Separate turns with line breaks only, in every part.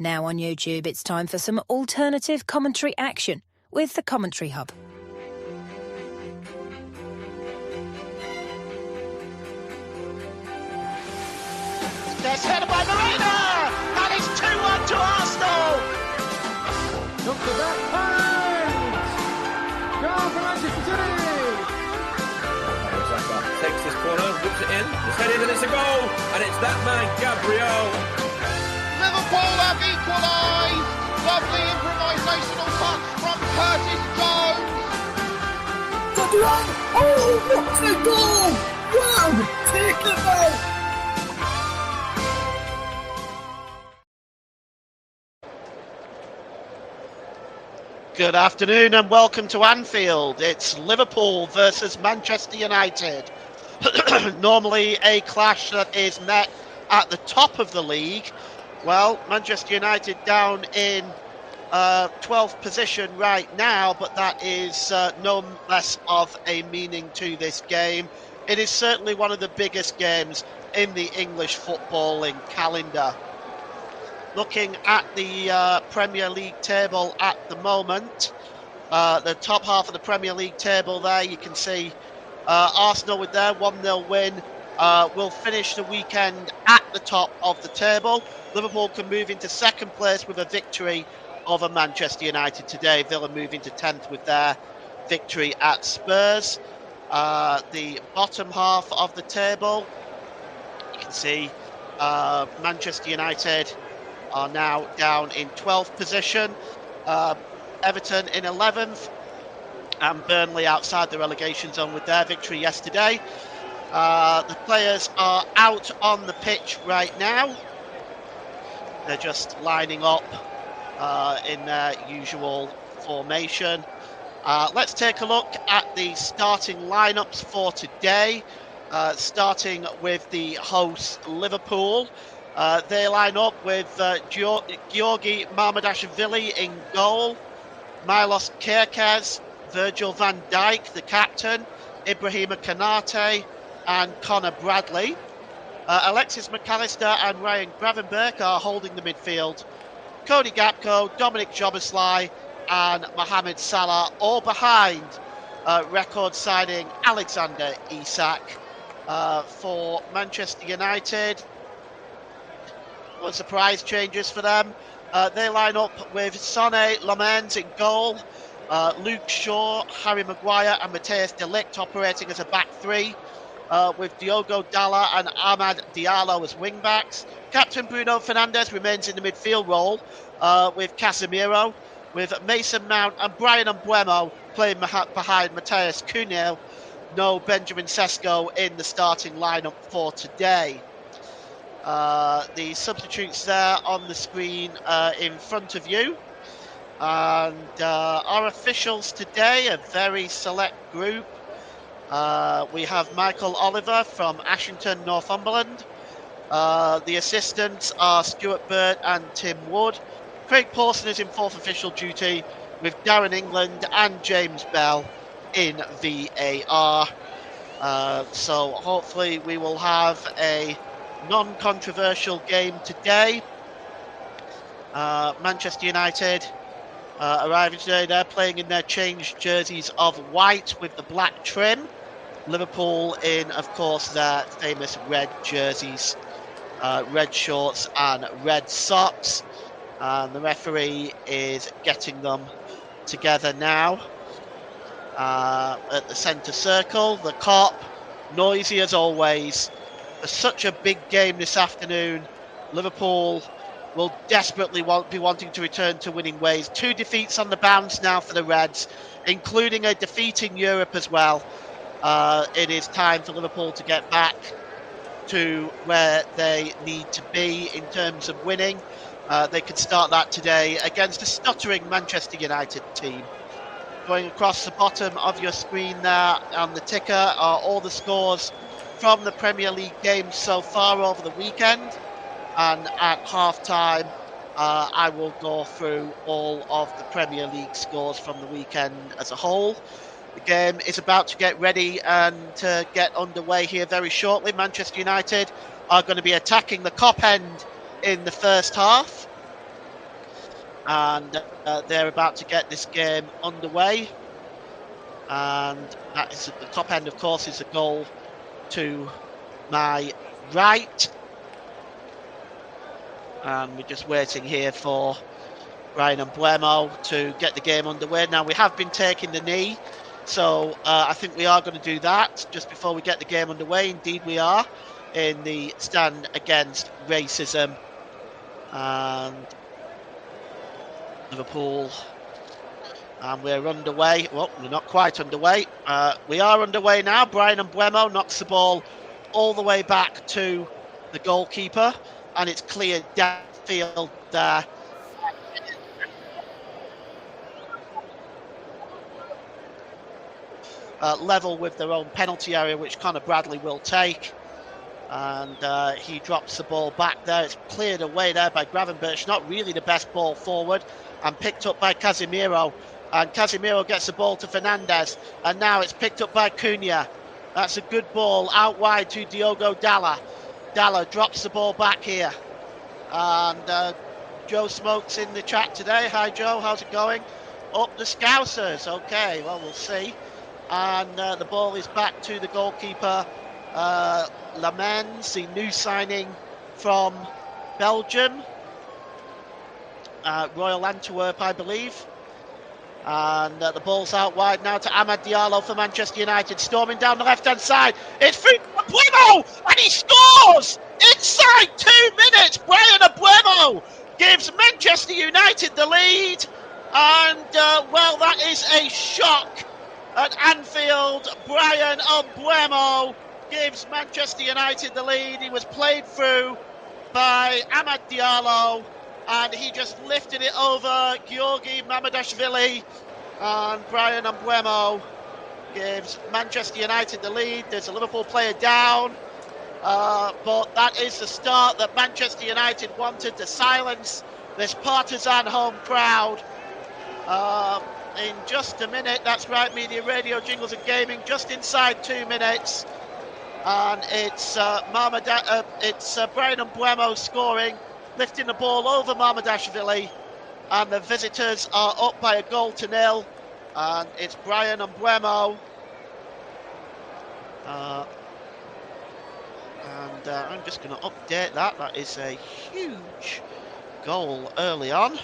Now on YouTube, it's time for some alternative commentary action with the Commenttary Hub.
There's headed by Marina, and it's 2-1 to Arsenal.
Look for that point! Goal for Manchester City!
Takes this corner, whips it in, it's headed and it's a goal, and it's that man, Gabriel.
Liverpool have equalised. Lovely improvisational touch from Curtis Jones.
Oh, what a goal! Wow, take it out!
Good afternoon and welcome to Anfield. It's Liverpool versus Manchester United. Normally a clash that is met at the top of the league. Well, Manchester United down in 12th position right now, but that is no less of a meaning to this game. It is certainly one of the biggest games in the English footballing calendar. Looking at the Premier League table at the moment, the top half of the Premier League table there, you can see Arsenal with their 1-0 win will finish the weekend at the top of the table. Liverpool can move into second place with a victory over Manchester United today. Villa move into 10th with their victory at Spurs. The bottom half of the table, you can see Manchester United are now down in 12th position. Everton in 11th, and Burnley outside the relegation zone with their victory yesterday. The players are out on the pitch right now. They're just lining up in their usual formation. Let's take a look at the starting lineups for today, starting with the hosts Liverpool. They line up with Georgi Marmadashvili in goal, Milos Kerkez, Virgil van Dijk, the captain, Ibrahima Konate and Connor Bradley. Alexis McAllister and Ryan Gravenberch are holding the midfield. Cody Gakpo, Dominic Szoboszlai and Mohamed Salah all behind record signing Alexander Isak. For Manchester United, well, surprise changes for them. They line up with Sané Lamens in goal, Luke Shaw, Harry Maguire and Matthias de Ligt operating as a back three, with Diogo Dalla and Ahmad Diallo as wing-backs. Captain Bruno Fernandes remains in the midfield role with Casemiro, with Mason Mount and Brian Mbeumo playing behind Matheus Cunha. No Benjamin Sesko in the starting lineup for today. The substitutes there on the screen in front of you. And our officials today, a very select group. We have Michael Oliver from Ashington, Northumberland. The assistants are Stuart Burt and Tim Wood. Craig Pawson is in fourth official duty with Darren England and James Bell in VAR. So hopefully we will have a non-controversial game today. Manchester United arriving today, they're playing in their changed jerseys of white with the black trim. Liverpool in, of course, their famous red jerseys, red shorts and red socks. And the referee is getting them together now. At the centre circle, the cop, noisy as always. For such a big game this afternoon, Liverpool will desperately be wanting to return to winning ways. 2 defeats on the bounce now for the Reds, including a defeat in Europe as well. It is time for Liverpool to get back to where they need to be in terms of winning. They could start that today against a stuttering Manchester United team. Going across the bottom of your screen there on the ticker are all the scores from the Premier League games so far over the weekend. And at half-time, I will go through all of the Premier League scores from the weekend as a whole. The game is about to get ready and to get underway here very shortly. Manchester United are going to be attacking the Kop end in the first half. and they're about to get this game underway. And that is at the top end, of course, is a goal to my right. And we're just waiting here for Brian and Buemo to get the game underway. Now, we have been taking the knee, so I think we are going to do that just before we get the game underway. Indeed, we are in the stand against racism. And Liverpool, and we're underway. Well, we're not quite underway. We are underway now. Brian and Buemo knocks the ball all the way back to the goalkeeper, and it's cleared downfield there. Level with their own penalty area, which Conor Bradley will take. And he drops the ball back there. It's cleared away there by Gravenberch. Not really the best ball forward, and picked up by Casemiro. And Casemiro gets the ball to Fernandez. And now it's picked up by Cunha. That's a good ball out wide to Diogo Dalla. Dalla drops the ball back here. And Joe Smokes in the chat today. Hi, Joe. How's it going? Up the Scousers. Okay, well, we'll see. And the ball is back to the goalkeeper, Lamens, the new signing from Belgium, Royal Antwerp, I believe. And the ball's out wide now to Amad Diallo for Manchester United, storming down the left-hand side. It's through Buemo, and he scores! Inside 2 minutes, Brian Buemo gives Manchester United the lead. And, well, that is a shock. At Anfield, Brian Buemo gives Manchester United the lead. He was played through by Amad Diallo, and he just lifted it over Georgi Mamadashvili, and Brian Buemo gives Manchester United the lead. There's a Liverpool player down, but that is the start that Manchester United wanted to silence this partisan home crowd. In just a minute, that's right, Media Radio Jingles and Gaming, just inside 2 minutes, and it's Brian Buemo scoring, lifting the ball over Mamadashvili, and the visitors are up by 1-0, and it's Brian Buemo. I'm just going to update that. That is a huge goal early on.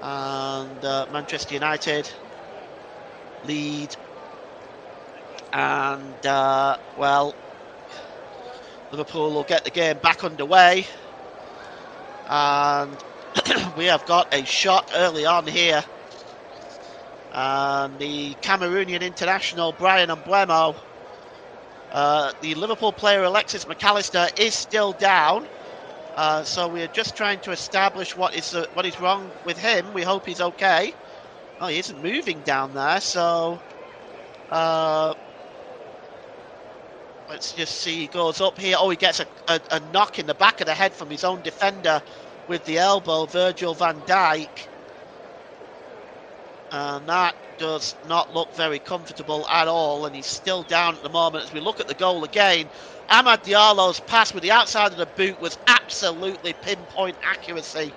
And Manchester United lead, and well, Liverpool will get the game back underway, and we have got a shot early on here, and the Cameroonian international Brian Buemo, the Liverpool player Alexis McAllister is still down. So we're just trying to establish what is wrong with him. We hope he's okay. Oh, he isn't moving down there, so let's just see. He goes up here. Oh, he gets a knock in the back of the head from his own defender with the elbow, Virgil van Dijk. And that does not look very comfortable at all, and he's still down at the moment. As we look at the goal again, Amad Diallo's pass with the outside of the boot was absolutely pinpoint accuracy.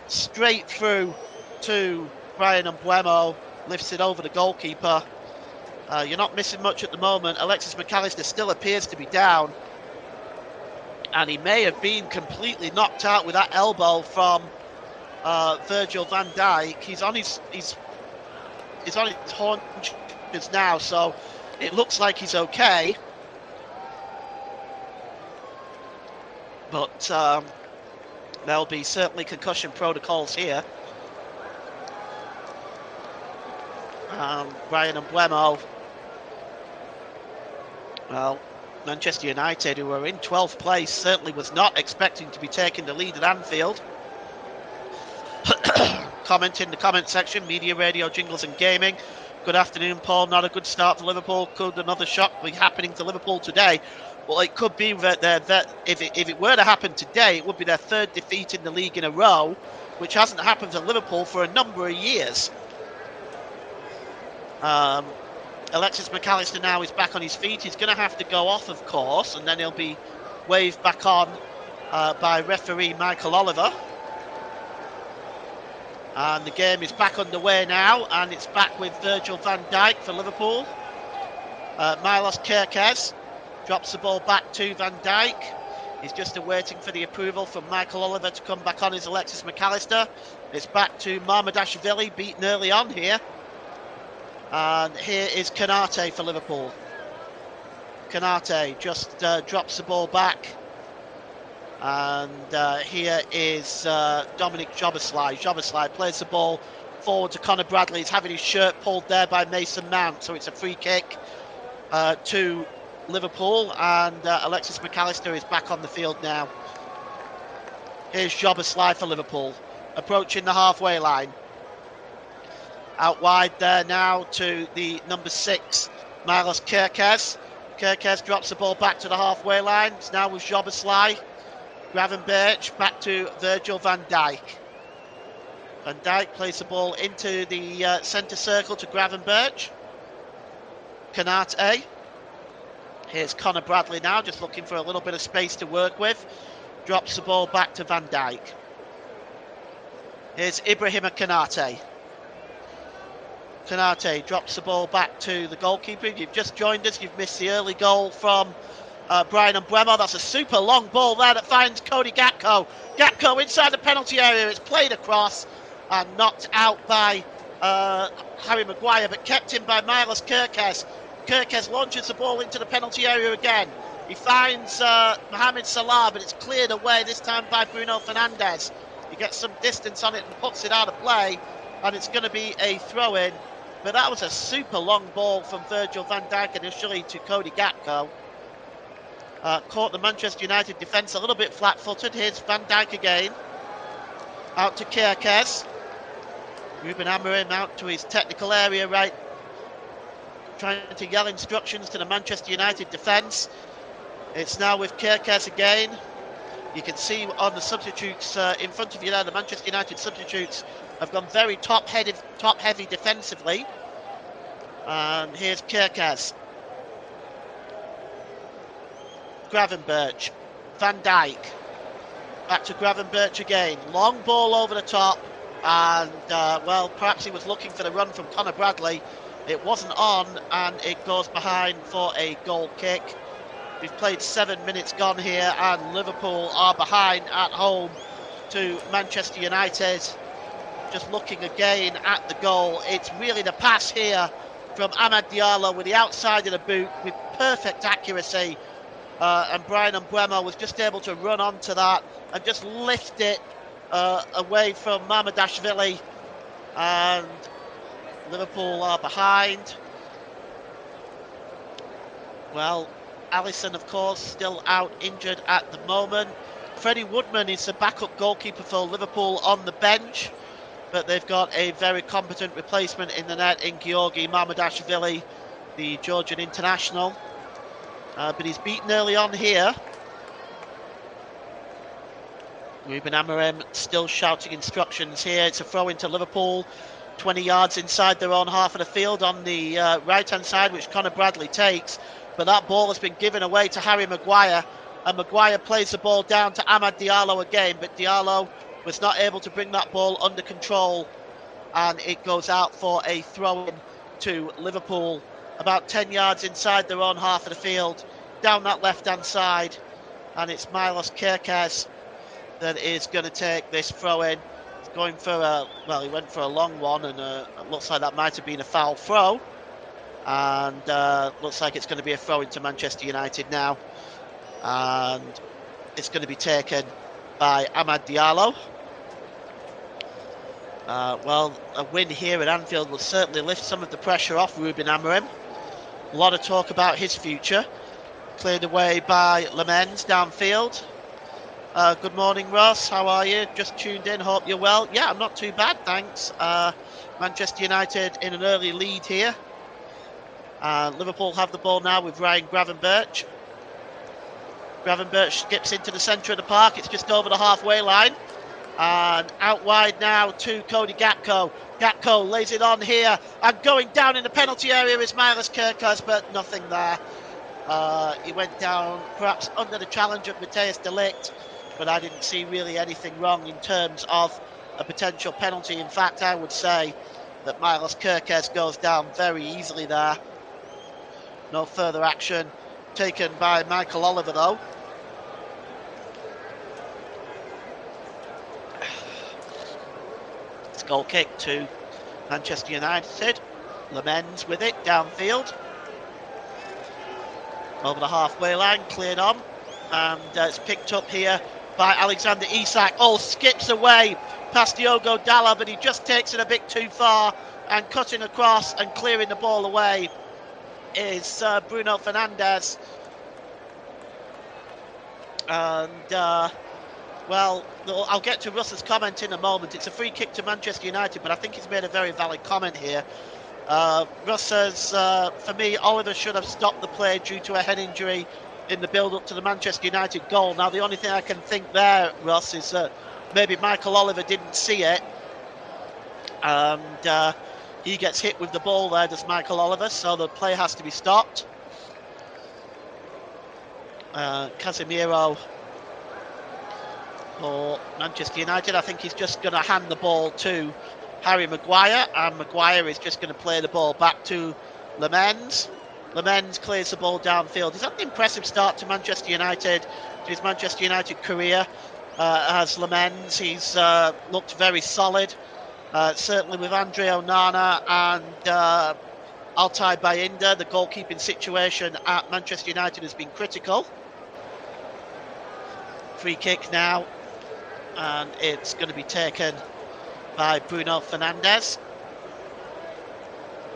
Straight through to Brian Buemo, lifts it over the goalkeeper. You're not missing much at the moment. Alexis McAllister still appears to be down, and he may have been completely knocked out with that elbow from Virgil van Dijk. He's on his haunches now, so it looks like he's okay. But there'll be certainly concussion protocols here. Brian Buemo, well, Manchester United, who were in 12th place, certainly was not expecting to be taking the lead at Anfield. Comment in the comment section, Media Radio Jingles and Gaming. Good afternoon, Paul. Not a good start for Liverpool. Could another shock be happening to Liverpool today? Well, it could be that if it were to happen today, it would be their third defeat in the league in a row, which hasn't happened to Liverpool for a number of years. Alexis McAllister now is back on his feet. He's going to have to go off, of course, and then he'll be waved back on by referee Michael Oliver. And the game is back underway now, and it's back with Virgil van Dijk for Liverpool. Milos Kerkez drops the ball back to Van Dijk. He's just awaiting for the approval from Michael Oliver to come back on as Alexis McAllister. It's back to Mamardashvili, beaten early on here. And here is Konate for Liverpool. Konate just drops the ball back. And here is Dominic Jobberslai. Jobberslai plays the ball forward to Conor Bradley. He's having his shirt pulled there by Mason Mount. So it's a free kick to Liverpool. And Alexis McAllister is back on the field now. Here's Jobberslai for Liverpool. Approaching the halfway line. Out wide there now to the number 6, Milos Kerkez. Kerkez drops the ball back to the halfway line. It's now with Jobberslai. Gravenberch back to Virgil van Dijk. Van Dijk plays the ball into the centre circle to Gravenberch. Konate. Here's Conor Bradley now, just looking for a little bit of space to work with. Drops the ball back to Van Dijk. Here's Ibrahima Konate. Konate drops the ball back to the goalkeeper. If you've just joined us, you've missed the early goal from Brian Mbeumo. That's a super long ball there that finds Cody Gakpo. Gakpo inside the penalty area. It's played across and knocked out by Harry Maguire, but kept in by Milos Kerkez. Kerkez launches the ball into the penalty area again. He finds Mohamed Salah, but it's cleared away this time by Bruno Fernandes. He gets some distance on it and puts it out of play, and it's going to be a throw-in. But that was a super long ball from Virgil van Dijk initially to Cody Gakpo. Caught the Manchester United defence a little bit flat-footed. Here's Van Dijk again. Out to Kerkez. Ruben Amorim out to his technical area, right, trying to yell instructions to the Manchester United defence. It's now with Kerkez again. You can see on the substitutes in front of you there, the Manchester United substitutes have gone very top-heavy defensively. And here's Kerkez. Gravenberch. Van Dijk. Back to Gravenberch again. Long ball over the top. And, well, perhaps he was looking for the run from Conor Bradley. It wasn't on, and it goes behind for a goal kick. We've played 7 minutes gone here, and Liverpool are behind at home to Manchester United. Just looking again at the goal. It's really the pass here from Amad Diallo with the outside of the boot with perfect accuracy. And Brian Mbeumo was just able to run onto that and just lift it away from Mamardashvili. And Liverpool are behind. Well, Alisson, of course, still out injured at the moment. Freddie Woodman is the backup goalkeeper for Liverpool on the bench, but they've got a very competent replacement in the net in Georgi Mamardashvili, the Georgian international. But he's beaten early on here. Ruben Amorim still shouting instructions here. It's a throw into Liverpool, 20 yards inside their own half of the field on the right-hand side, which Conor Bradley takes. But that ball has been given away to Harry Maguire, and Maguire plays the ball down to Amad Diallo again, but Diallo was not able to bring that ball under control, and it goes out for a throw-in to Liverpool, about 10 yards inside their own half of the field, down that left-hand side, and it's Milos Kerkez that is going to take this throw-in. He's going for a, well, he went for a long one, and it looks like that might have been a foul throw. And looks like it's going to be a throw into Manchester United now, and it's going to be taken by Amad Diallo. Well, a win here at Anfield will certainly lift some of the pressure off Ruben Amorim. A lot of talk about his future. Cleared away by Lamens downfield. Good morning, Ross. How are you? Just tuned in. Hope you're well. Yeah, I'm not too bad, thanks. Manchester United in an early lead here. Liverpool have the ball now with Ryan Gravenberch. Gravenberch skips into the centre of the park. It's just over the halfway line. And out wide now to Cody Gakpo. Gakpo lays it on here. And going down in the penalty area is Milos Kerkez, but nothing there. He went down perhaps under the challenge of Matthijs de Ligt, but I didn't see really anything wrong in terms of a potential penalty. In fact, I would say that Miles Kirkes goes down very easily there. No further action taken by Michael Oliver, though. It's a goal kick to Manchester United. Lamens with it downfield. Over the halfway line, cleared on. And it's picked up here by Alexander Isak. Oh, skips away past Diogo Dalot, but he just takes it a bit too far. And cutting across and clearing the ball away is Bruno Fernandes. And, well, I'll get to Russ's comment in a moment. It's a free kick to Manchester United, but I think he's made a very valid comment here. Russ says, for me, Oliver should have stopped the play due to a head injury in the build-up to the Manchester United goal. Now, the only thing I can think there, Russ, is that maybe Michael Oliver didn't see it. And he gets hit with the ball there, does Michael Oliver, so the play has to be stopped. Casemiro for Manchester United. I think he's just going to hand the ball to Harry Maguire, and Maguire is just going to play the ball back to Lamens. Lamens clears the ball downfield. He's had an impressive start to Manchester United, to his Manchester United career as Lamens. He's looked very solid, certainly with Andre Onana and Altay Bayindir. The goalkeeping situation at Manchester United has been critical. Free kick now, and it's going to be taken by Bruno Fernandes.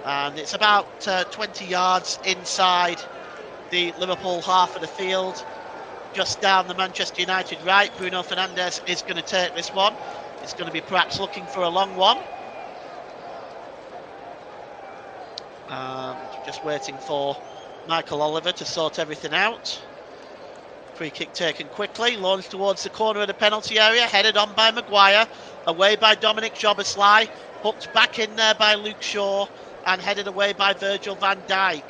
And it's about 20 yards inside the Liverpool half of the field, just down the Manchester United right. Bruno Fernandes is going to take this one. It's going to be perhaps looking for a long one. Just waiting for Michael Oliver to sort everything out. Free kick taken quickly, launched towards the corner of the penalty area, headed on by Maguire, away by Dominic Szoboszlai, hooked back in there by Luke Shaw, and headed away by Virgil van Dijk.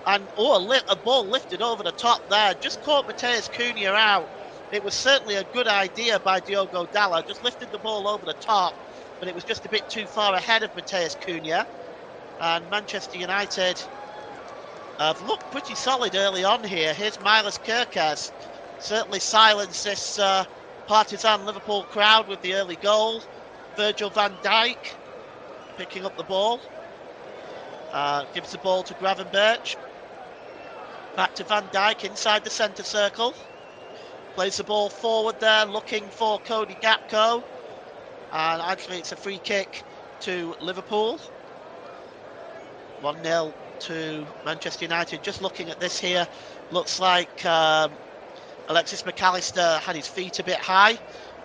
And a ball lifted over the top there, just caught Matheus Cunha out. It was certainly a good idea by Diogo Dalot, just lifted the ball over the top, but it was just a bit too far ahead of Matheus Cunha. And Manchester United have looked pretty solid early on here. Here's Miles Kirkes. Certainly silenced this partisan Liverpool crowd with the early goal. Virgil van Dijk picking up the ball. Gives the ball to Gravenberch. Back to Van Dijk inside the centre circle. Plays the ball forward there, looking for Cody Gakpo. And actually it's a free kick to Liverpool. 1-0 to Manchester United. Just looking at this here, looks like Alexis McAllister had his feet a bit high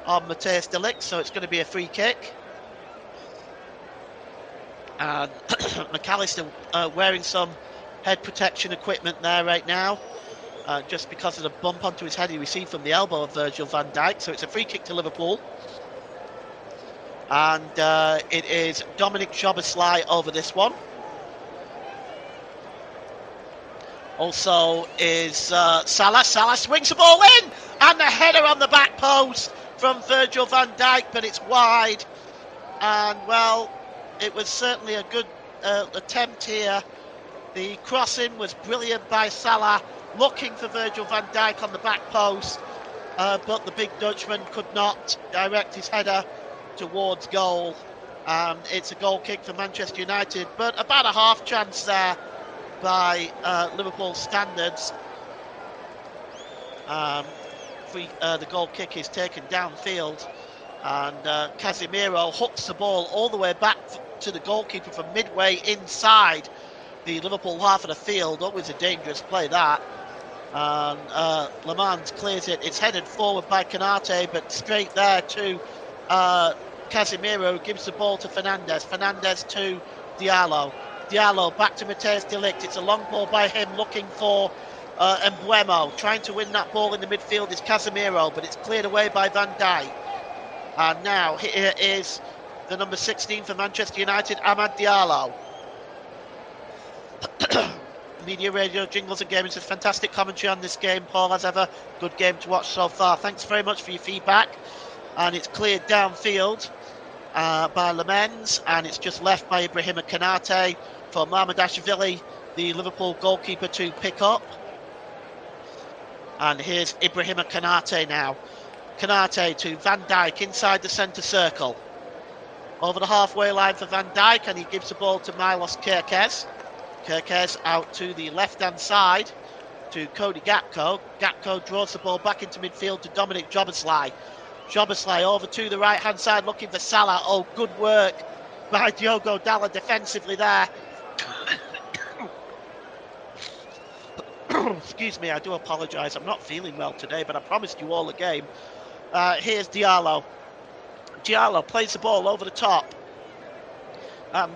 on Matthijs de Ligt, so it's going to be a free kick. And McAllister wearing some head protection equipment there right now, just because of the bump onto his head he received from the elbow of Virgil van Dijk. So it's a free kick to Liverpool. And it is Dominic Szoboszlai over this one. Also is Salah. Salah swings the ball in, and the header on the back post from Virgil van Dijk, but it's wide. And, well, it was certainly a good attempt here. The crossing was brilliant by Salah, looking for Virgil van Dijk on the back post, but the big Dutchman could not direct his header towards goal. It's a goal kick for Manchester United, but about a half chance there by Liverpool standards. The goal kick is taken downfield, and Casemiro hooks the ball all the way back to the goalkeeper from midway inside the Liverpool half of the field. Always a dangerous play, that. And Lamens clears it. It's headed forward by Konate, but straight there to Casemiro, gives the ball to Fernandes. Fernandes to Diallo. Diallo back to Matthijs de Ligt. It's a long ball by him, looking for Mbeumo. Trying to win that ball in the midfield is Casemiro, but it's cleared away by Van Dijk. And now here is the number 16 for Manchester United, Amad Diallo. Media Radio Jingles and Gaming says fantastic commentary on this game, Paul, as ever. Good game to watch so far. Thanks very much for your feedback. And it's cleared downfield. by Lemens, and it's just left by Ibrahima Konate for Mamardashvili, the Liverpool goalkeeper, to pick up. And here's Ibrahima Konate now. Konate to Van Dijk inside the centre circle. Over the halfway line for Van Dijk, and he gives the ball to Milos Kerkez. Kerkez out to the left-hand side to Cody Gakpo. Gakpo draws the ball back into midfield to Dominic Joboslai. Joboslai over to the right-hand side looking for Salah. Oh, good work by Diogo Dalla defensively there. Excuse me, I do apologise. I'm not feeling well today, but I promised you all a game. Here's Diallo. Diallo plays the ball over the top.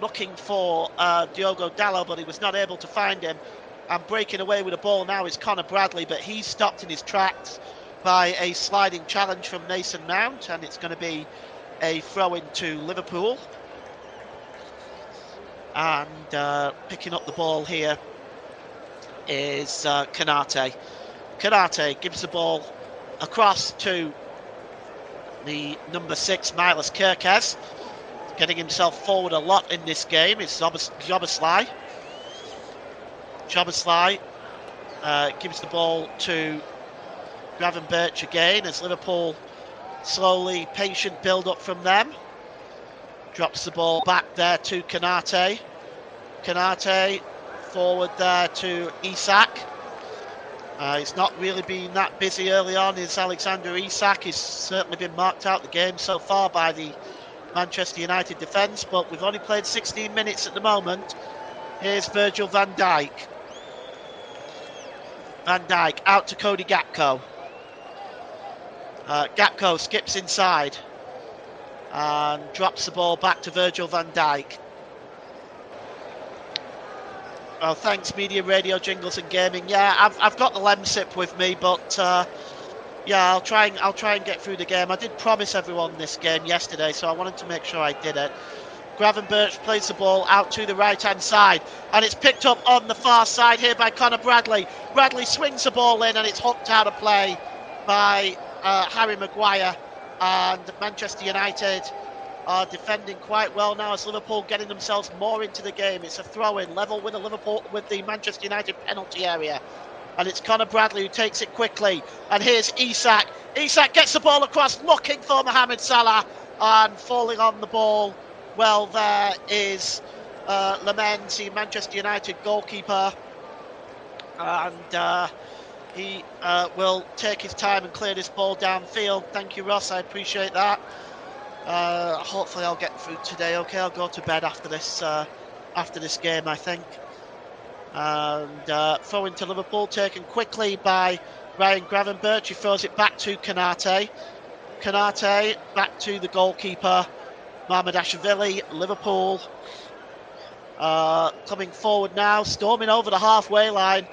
Looking for Diogo Dallo, but he was not able to find him. And breaking away with the ball now is Connor Bradley, but he's stopped in his tracks by a sliding challenge from Mason Mount, and it's going to be a throw-in to Liverpool. And picking up the ball here is Konate. Konate gives the ball across to the number 6, Milos Kerkez. Getting himself forward a lot in this game is Joboslai. Joboslai gives the ball to Gravenberch again as Liverpool slowly, patient build up from them. Drops the ball back there to Konate. Konate forward there to Isak. He's not really been that busy early on. Is Alexander Isak. He's certainly been marked out the game so far by the Manchester United defence, but we've only played 16 minutes at the moment. Here's Virgil van Dijk. Van Dijk out to Cody Gakpo. Gakpo skips inside and drops the ball back to Virgil van Dijk. Oh, thanks, Media, Radio, Jingles and Gaming. Yeah, I've got the Lemsip with me, but yeah, I'll try and get through the game. I did promise everyone this game yesterday, so I wanted to make sure I did it. Gravenberch plays the ball out to the right-hand side, and it's picked up on the far side here by Connor Bradley. Bradley swings the ball in, and it's hooked out of play by Harry Maguire, and Manchester United are defending quite well now as Liverpool getting themselves more into the game. It's a throw-in, level with the Manchester United penalty area. And it's Connor Bradley who takes it quickly. And here's Isak. Isak gets the ball across, looking for Mohamed Salah, and falling on the ball. Well, there is Lemens, the Manchester United goalkeeper. And he will take his time and clear this ball downfield. Thank you, Ross. I appreciate that. Hopefully I'll get through today. Okay, I'll go to bed after this game, I think. And throw into Liverpool, taken quickly by Ryan Gravenberch. He throws it back to Konate. Konate back to the goalkeeper, Mamardashvili. Liverpool coming forward now, storming over the halfway line.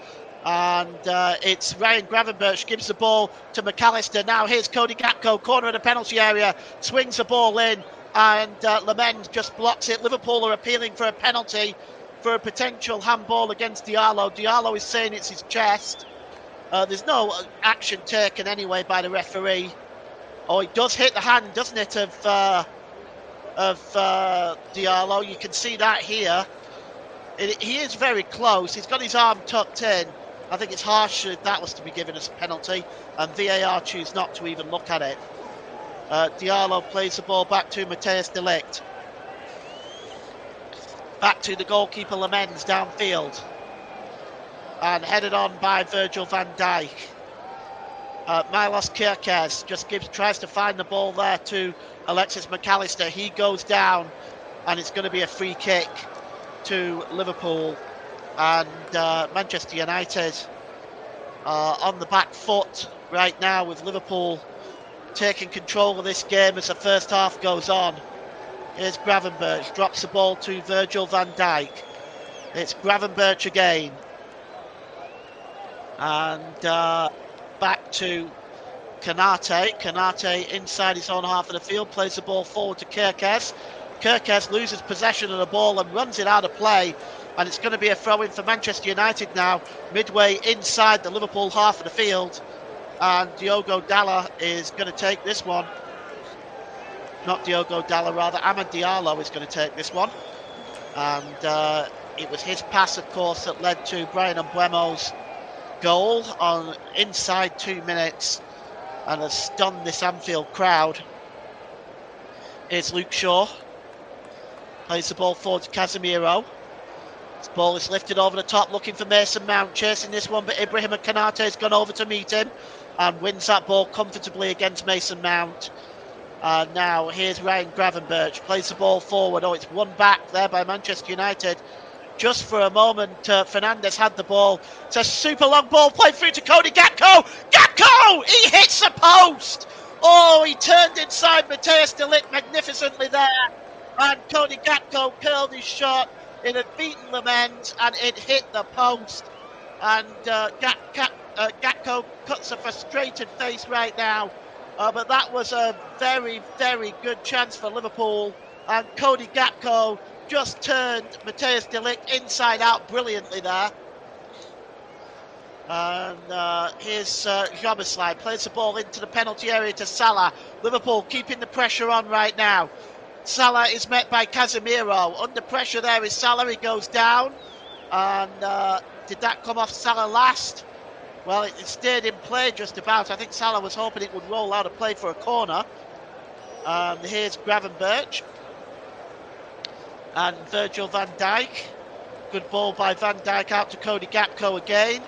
And it's Ryan Gravenberch gives the ball to McAllister. Now here's Cody Gakpo, corner of the penalty area, swings the ball in, and Lemens just blocks it. Liverpool are appealing for a penalty for a potential handball against Diallo. Diallo is saying it's his chest. There's no action taken anyway by the referee. Oh, it does hit the hand, doesn't it, of Diallo? You can see that here. He is very close. He's got his arm tucked in. I think it's harsh if that was to be given as a penalty, and VAR choose not to even look at it. Diallo plays the ball back to Matthijs de Ligt. Back to the goalkeeper Lemens downfield. And headed on by Virgil van Dijk. Milos Kerkez just tries to find the ball there to Alexis McAllister. He goes down, and it's going to be a free kick to Liverpool. And Manchester United are on the back foot right now, with Liverpool taking control of this game as the first half goes on. Here's Gravenberch, drops the ball to Virgil van Dijk. It's Gravenberch again. And back to Konate. Konate inside his own half of the field, plays the ball forward to Kerkez. Kerkez loses possession of the ball and runs it out of play. And it's going to be a throw-in for Manchester United now, midway inside the Liverpool half of the field. And Diogo Dalla is going to take this one. not Diogo Dalla, rather Amad Diallo is going to take this one. And it was his pass, of course, that led to Brian Mbeumo's goal on inside 2 minutes and has stunned this Anfield crowd. Here's Luke Shaw. Plays the ball forward to Casemiro. This ball is lifted over the top, looking for Mason Mount, chasing this one, but Ibrahima Konate has gone over to meet him and wins that ball comfortably against Mason Mount. Now here's Ryan Gravenberch, plays the ball forward. Oh, it's won back there by Manchester United. Just for a moment, Fernandes had the ball. It's a super long ball played through to Cody Gakpo. Gakpo! He hits the post! Oh, he turned inside Matthijs de Ligt magnificently there. And Cody Gakpo curled his shot. It had beaten Lemens and it hit the post. And Gakpo cuts a frustrated face right now. But that was a very, very good chance for Liverpool. And Cody Gakpo just turned Matthijs de Ligt inside out brilliantly there. And here's Jobeslai, plays the ball into the penalty area to Salah. Liverpool keeping the pressure on right now. Salah is met by Casemiro. Under pressure there is Salah, he goes down. And did that come off Salah last? Well, it stayed in play just about. I think Salah was hoping it would roll out of play for a corner. And here's Gravenberch. And Virgil van Dijk. Good ball by Van Dijk out to Cody Gakpo again.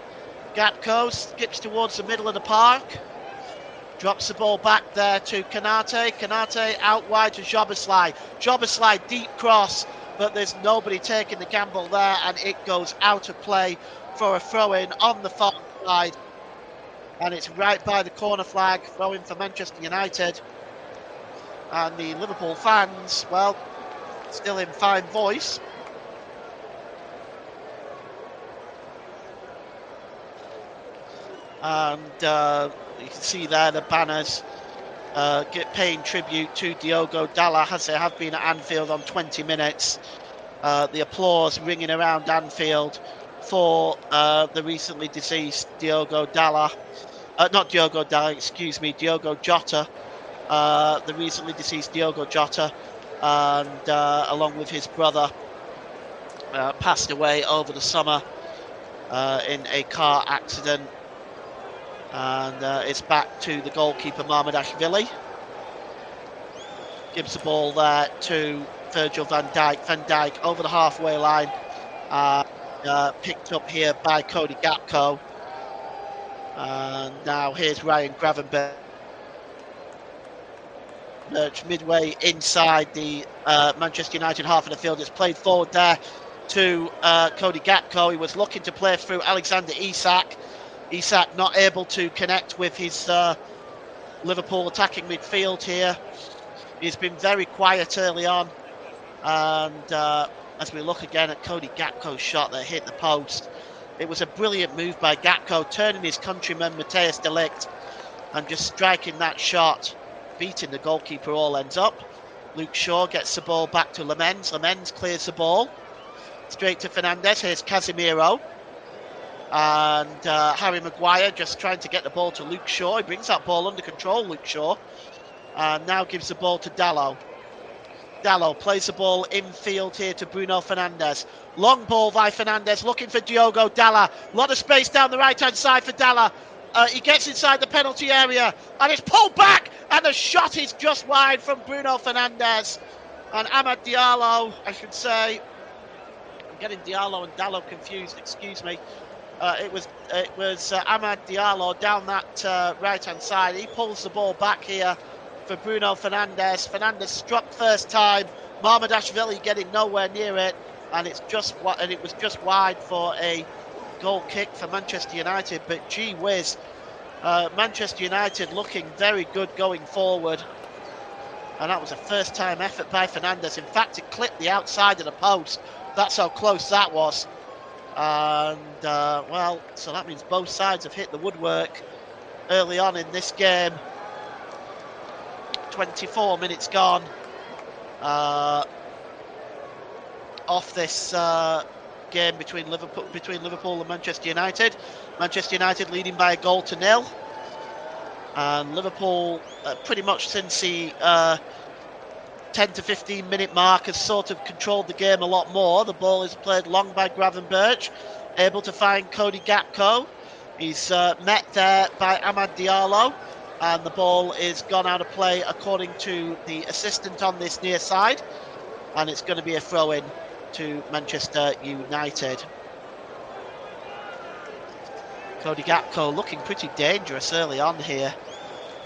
Gakpo skips towards the middle of the park. Drops the ball back there to Konate. Konate out wide to Jobeslai. Jobeslai deep cross, but there's nobody taking the gamble there, and it goes out of play for a throw-in on the far side. And it's right by the corner flag, throw-in for Manchester United. And the Liverpool fans, well, still in fine voice. And you can see there the banners paying tribute to Diogo Dalla, as they have been at Anfield on 20 minutes. The applause ringing around Anfield for the recently deceased Diogo Dalla. Not Diogo Dalla, excuse me, Diogo Jota. The recently deceased Diogo Jota, and along with his brother, passed away over the summer in a car accident. And it's back to the goalkeeper, Mamardashvili. Gives the ball there to Virgil van Dijk. Van Dijk over the halfway line. Picked up here by Cody Gakpo. And now here's Ryan Gravenberch. Midway inside the Manchester United half of the field. It's played forward there to Cody Gakpo. He was looking to play through Alexander Isak. Isak not able to connect with his Liverpool attacking midfield here. He's been very quiet early on. And as we look again at Cody Gakpo's shot that hit the post, it was a brilliant move by Gakpo, turning his countryman Matthijs de Ligt and just striking that shot, beating the goalkeeper all ends up. Luke Shaw gets the ball back to Lemens. Lemens clears the ball. Straight to Fernandes. Here's Casemiro. And Harry Maguire just trying to get the ball to Luke Shaw. He brings that ball under control, Luke Shaw. And now gives the ball to Dalot. Dalot plays the ball infield here to Bruno Fernandes. Long ball by Fernandes, looking for Diogo Dalla. A lot of space down the right-hand side for Dalla. He gets inside the penalty area, and it's pulled back, and the shot is just wide from Bruno Fernandes. And Amad Diallo, I should say. I'm getting Diallo and Dalot confused, excuse me. It was Amad Diallo down that right-hand side. He pulls the ball back here for Bruno Fernandes. Fernandes struck first time. Mamardashvili getting nowhere near it, and it was just wide for a goal kick for Manchester United. But gee whiz, Manchester United looking very good going forward, and that was a first-time effort by Fernandes. In fact, it clipped the outside of the post. That's how close that was. And well, so that means both sides have hit the woodwork early on in this game. 24 minutes gone off this game between Liverpool and Manchester United. Manchester United leading by a goal to nil, and Liverpool pretty much since the 10 to 15 minute mark has sort of controlled the game a lot more. The ball is played long by Gravenberch, able to find Cody Gakpo. He's met there by Amad Diallo, and the ball is gone out of play according to the assistant on this near side, and it's going to be a throw-in to Manchester United. Cody Gakpo looking pretty dangerous early on here.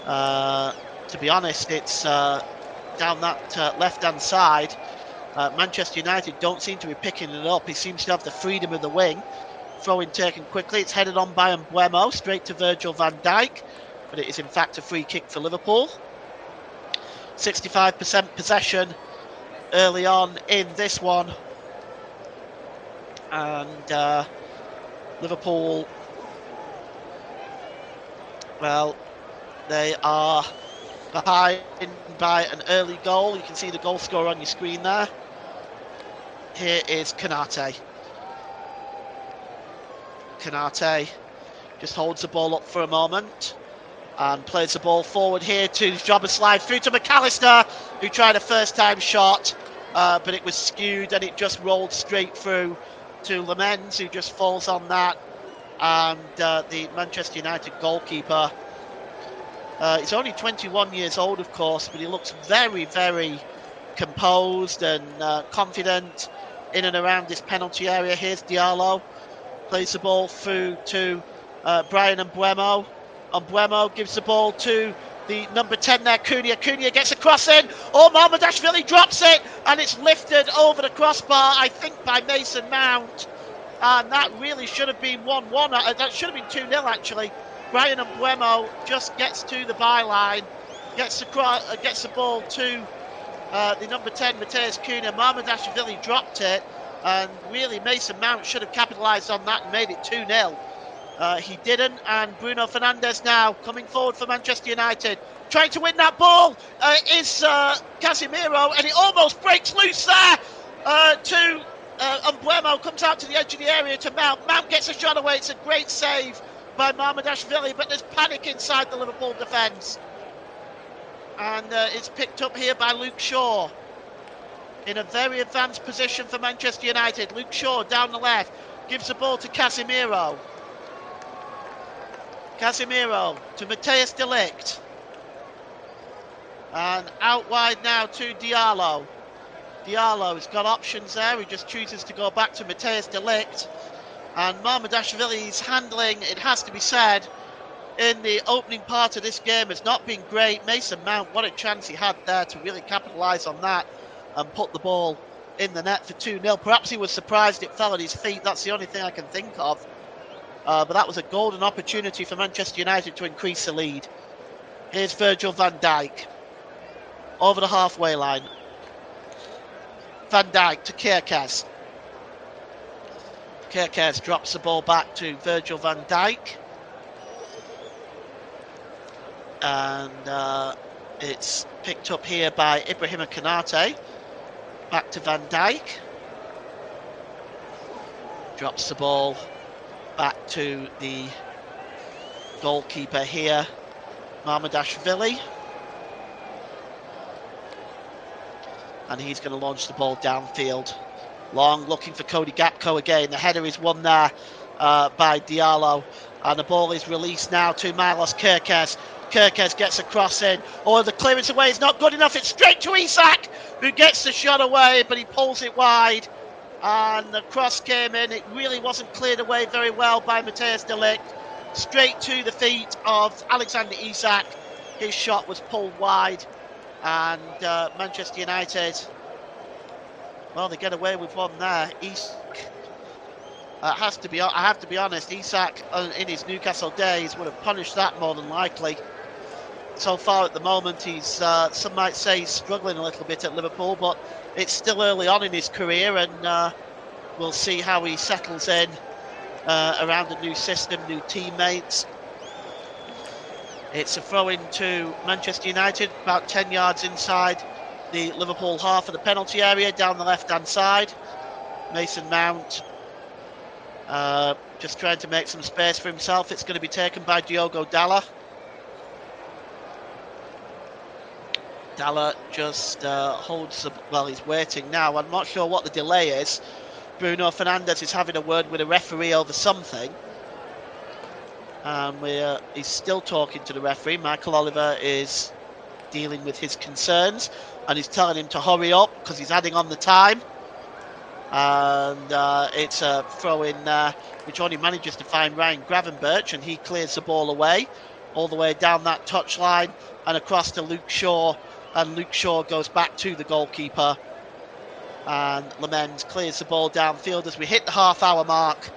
To be honest, it's down that left-hand side. Manchester United don't seem to be picking it up. He seems to have the freedom of the wing. Throw-in taken quickly. It's headed on by Mbeumo, straight to Virgil van Dijk, but it is in fact a free kick for Liverpool. 65% possession early on in this one, and Liverpool, well, they are behind by an early goal. You can see the goal scorer on your screen there. Here is Konate. Konate just holds the ball up for a moment and plays the ball forward here to Jobberslide through to McAllister, who tried a first-time shot, but it was skewed and it just rolled straight through to Lamens, who just falls on that. And the Manchester United goalkeeper, he's only 21 years old, of course, but he looks very, very composed and confident in and around this penalty area. Here's Diallo. Plays the ball through to Brian Mbeumo. Mbeumo gives the ball to the number 10 there, Cunha. Cunha gets a cross in. Oh, Mamardashvili drops it, and it's lifted over the crossbar, I think, by Mason Mount. And that really should have been 1-1. That should have been 2-0, actually. Brian Mbeumo just gets to the byline, gets the ball to the number 10, Matheus Cunha. Mamardashvili dropped it. And really, Mason Mount should have capitalised on that and made it 2-0. He didn't, and Bruno Fernandes now coming forward for Manchester United. Trying to win that ball is Casemiro, and it almost breaks loose there to Mbeumo. Comes out to the edge of the area to Mount. Mount gets a shot away. It's a great save by Mamardashvili, but there's panic inside the Liverpool defence. And it's picked up here by Luke Shaw. In a very advanced position for Manchester United. Luke Shaw down the left, gives the ball to Casemiro. Casemiro to Matthijs de Ligt. And out wide now to Diallo. Diallo's got options there. He just chooses to go back to Matthijs de Ligt. And Mamardashvili's handling, it has to be said, in the opening part of this game has not been great. Mason Mount, what a chance he had there to really capitalise on that and put the ball in the net for 2-0. Perhaps he was surprised it fell at his feet. That's the only thing I can think of. But that was a golden opportunity for Manchester United to increase the lead. Here's Virgil van Dijk. Over the halfway line. Van Dijk to Kerkez. Kerkez drops the ball back to Virgil van Dijk. And it's picked up here by Ibrahima Konate. Back to Van Dijk. Drops the ball back to the goalkeeper here, Mamardashvili. And he's going to launch the ball downfield. Long, looking for Cody Gakpo again. The header is won there by Diallo. And the ball is released now to Milos Kerkez. Kerkez gets a cross in. Oh, the clearance away is not good enough. It's straight to Isak, who gets the shot away, but he pulls it wide. And the cross came in. It really wasn't cleared away very well by Matthijs de Ligt. Straight to the feet of Alexander Isak. His shot was pulled wide. And Manchester United, well, they get away with one there. Isak, I have to be honest, Isak in his Newcastle days would have punished that more than likely. So far at the moment, he's some might say he's struggling a little bit at Liverpool, but it's still early on in his career, and we'll see how he settles in around a new system, new teammates. It's a throw-in to Manchester United, about 10 yards inside the Liverpool half of the penalty area, down the left-hand side. Mason Mount just trying to make some space for himself. It's going to be taken by Diogo Dalla. Dalla just holds the... Well, he's waiting now. I'm not sure what the delay is. Bruno Fernandes is having a word with a referee over something. And he's still talking to the referee. Michael Oliver is dealing with his concerns. And he's telling him to hurry up because he's adding on the time. And it's a throw-in which only manages to find Ryan Gravenberch. And he clears the ball away. All the way down that touchline and across to Luke Shaw. And Luke Shaw goes back to the goalkeeper. And Lamens clears the ball downfield as we hit the half-hour mark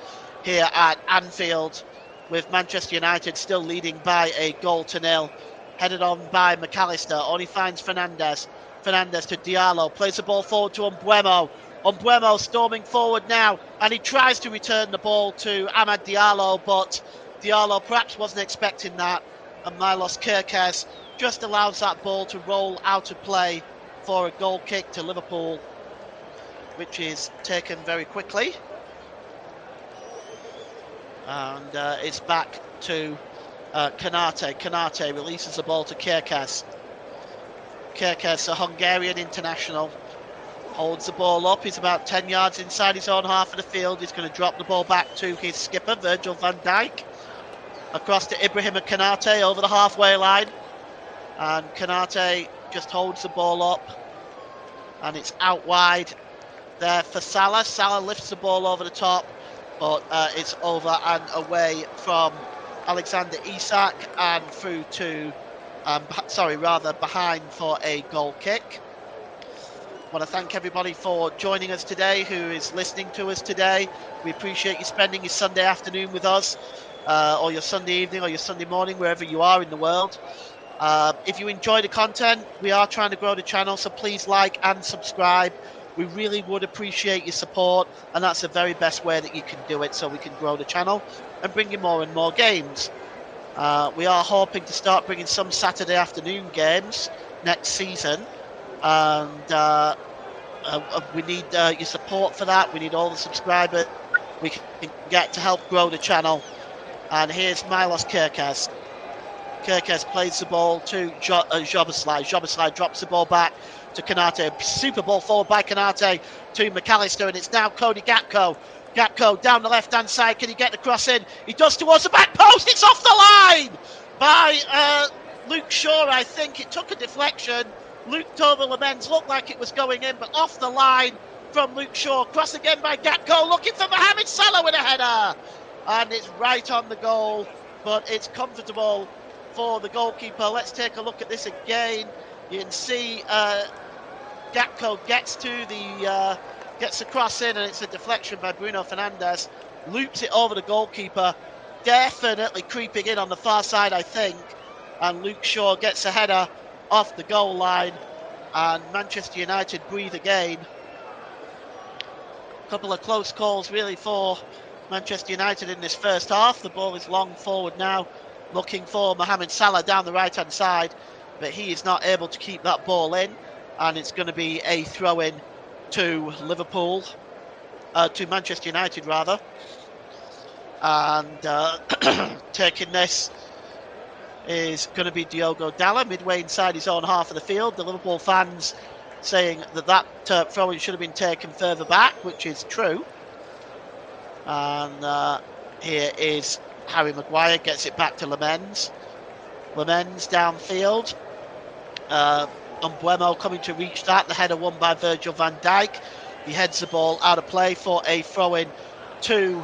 here at Anfield, with Manchester United still leading by a 1-0. Headed on by McAllister. Only finds Fernandes. Fernandes to Diallo. Plays the ball forward to Mbeumo. Mbeumo storming forward now. And he tries to return the ball to Amad Diallo, but Diallo perhaps wasn't expecting that. And Milos Kerkez just allows that ball to roll out of play for a goal kick to Liverpool, which is taken very quickly. And it's back to Konate. Konate releases the ball to Kerkez. Kerkez, a Hungarian international, holds the ball up. He's about 10 yards inside his own half of the field. He's going to drop the ball back to his skipper, Virgil van Dijk. Across to Ibrahim Konate over the halfway line. And Konate just holds the ball up. And it's out wide there for Salah. Salah lifts the ball over the top, but it's over and away from Alexander Isak and through to, behind for a goal kick. I want to thank everybody for joining us today, who is listening to us today. We appreciate you spending your Sunday afternoon with us, or your Sunday evening, or your Sunday morning, wherever you are in the world. If you enjoy the content, we are trying to grow the channel, so please like and subscribe. We really would appreciate your support, and that's the very best way that you can do it, so we can grow the channel and bring you more and more games. We are hoping to start bringing some Saturday afternoon games next season, and we need your support for that. We need all the subscribers we can get to help grow the channel. And here's Milos Kerkez. Kerkez plays the ball to Joboslai. Joboslai drops the ball back to Konate. Super ball forward by Konate to McAllister, and it's now Cody Gakpo. Gakpo down the left-hand side. Can he get the cross in? He does towards the back post. It's off the line by Luke Shaw, I think. It took a deflection. Luke Lamens looked like it was going in, but off the line from Luke Shaw. Cross again by Gakpo, looking for Mohamed Salah with a header. And it's right on the goal, but it's comfortable for the goalkeeper. Let's take a look at this again. You can see Gakpo gets the cross in, and it's a deflection by Bruno Fernandes. Loops it over the goalkeeper, definitely creeping in on the far side, I think. And Luke Shaw gets a header off the goal line, and Manchester United breathe again. A couple of close calls really for Manchester United in this first half. The ball is long forward now, looking for Mohamed Salah down the right-hand side, but he is not able to keep that ball in, and it's going to be a throw-in to Liverpool, to Manchester United rather. And taking this is going to be Diogo Dalla, midway inside his own half of the field. The Liverpool fans saying that throw-in should have been taken further back, which is true. And here is Harry Maguire, gets it back to Lamens. Lamens downfield. Mbeumo coming to reach that. The header won by Virgil van Dijk. He heads the ball out of play for a throw-in to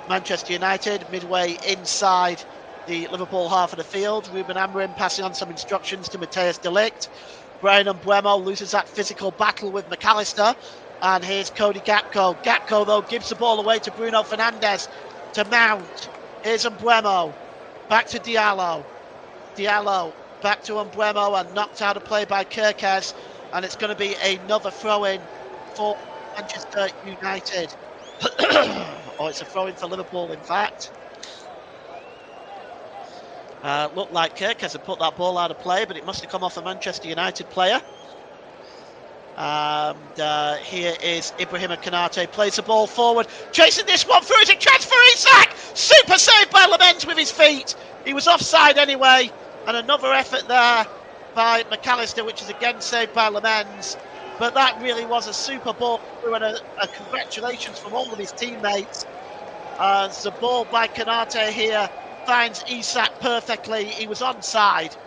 Manchester United, midway inside the Liverpool half of the field. Ruben Amorim passing on some instructions to Matthijs de Ligt. Brian Mbeumo loses that physical battle with McAllister. And here's Cody Gakpo. Gakpo, though, gives the ball away to Bruno Fernandes to Mount. Here's Mbeumo. Back to Diallo. Diallo back to Mbeumo, and knocked out of play by Kerkez. And it's going to be another throw-in for Manchester United. Oh, it's a throw-in for Liverpool, in fact. Looked like Kerkez had put that ball out of play, but it must have come off a Manchester United player. And here is Ibrahim Konate, plays the ball forward, chasing this one through. Is a chance for Isak? Super save by Lamens with his feet. He was offside anyway, and another effort there by McAllister, which is again saved by Lemens. But that really was a super ball and a congratulations from all of his teammates. The ball by Konate here finds Isak perfectly. He was onside.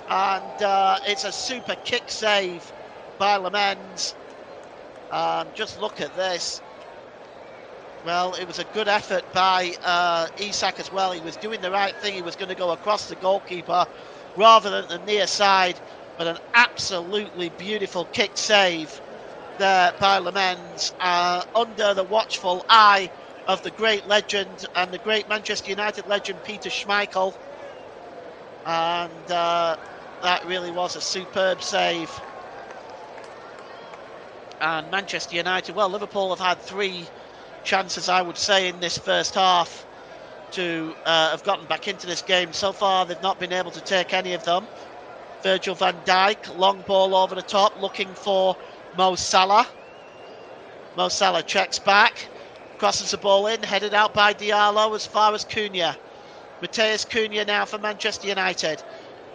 And it's a super kick save by Lemens. Just look at this. Well, it was a good effort by Isak as well. He was doing the right thing. He was going to go across the goalkeeper rather than the near side. But an absolutely beautiful kick save there by Lemens under the watchful eye of the great legend and the great Manchester United legend Peter Schmeichel. And that really was a superb save. And Manchester United, well, Liverpool have had 3 chances, I would say, in this first half to have gotten back into this game. So far, they've not been able to take any of them. Virgil van Dijk, long ball over the top, looking for Mo Salah. Mo Salah checks back, crosses the ball in, headed out by Diallo as far as Cunha. Matheus Cunha now for Manchester United.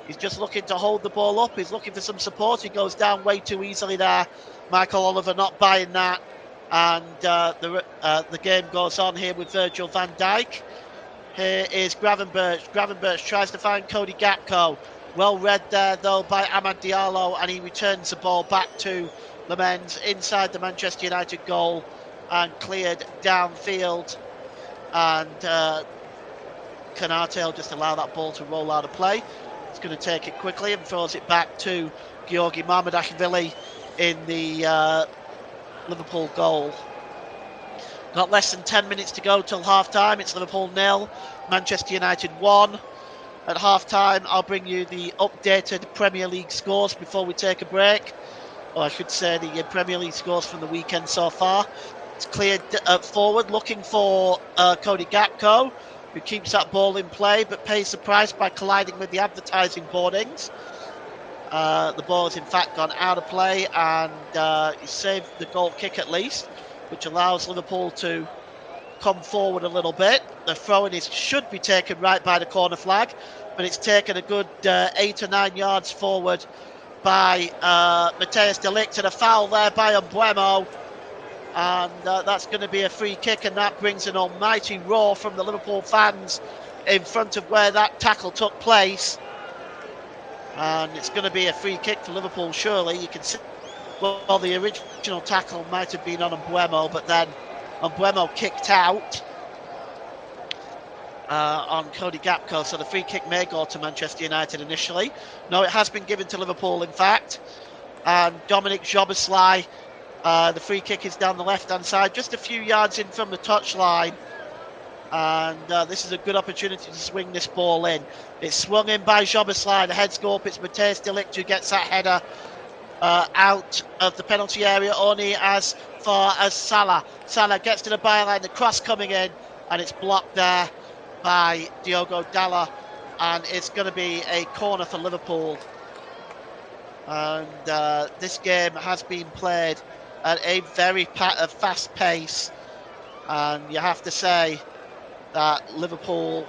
He's just looking to hold the ball up. He's looking for some support. He goes down way too easily there. Michael Oliver not buying that. And the game goes on here with Virgil van Dijk. Here is Gravenberch. Gravenberch tries to find Cody Gakpo. Well read there, though, by Amad Diallo. And he returns the ball back to Lemens inside the Manchester United goal and cleared downfield. And Konate will just allow that ball to roll out of play. He's going to take it quickly and throws it back to Georgi Mamardashvili in the Liverpool goal. Got less than 10 minutes to go till half-time. It's Liverpool 0, Manchester United 1. At half-time, I'll bring you the updated Premier League scores before we take a break. Or I should say the Premier League scores from the weekend so far. It's cleared forward, looking for Cody Gakpo, who keeps that ball in play but pays the price by colliding with the advertising boardings. The ball has in fact gone out of play, and he saved the goal kick at least, which allows Liverpool to come forward a little bit. The throw-in should be taken right by the corner flag, but it's taken a good 8 or 9 yards forward by Matheus de Ligt, and a foul there by Mbeumo. And that's going to be a free kick, and that brings an almighty roar from the Liverpool fans in front of where that tackle took place. And it's going to be a free kick for Liverpool, surely. You can see, well, the original tackle might have been on Mbeumo, but then Mbeumo kicked out on Cody Gakpo, so the free kick may go to Manchester United initially. No, it has been given to Liverpool, in fact. And Dominic Szoboszlai, the free kick is down the left-hand side, just a few yards in from the touchline. And this is a good opportunity to swing this ball in. It's swung in by Szoboszlai. The heads go up. It's Matheus de Ligt who gets that header out of the penalty area only as far as Salah. Salah gets to the byline. The cross coming in, and it's blocked there by Diogo Dalot. And it's going to be a corner for Liverpool. And this game has been played at a very fast pace. And you have to say that Liverpool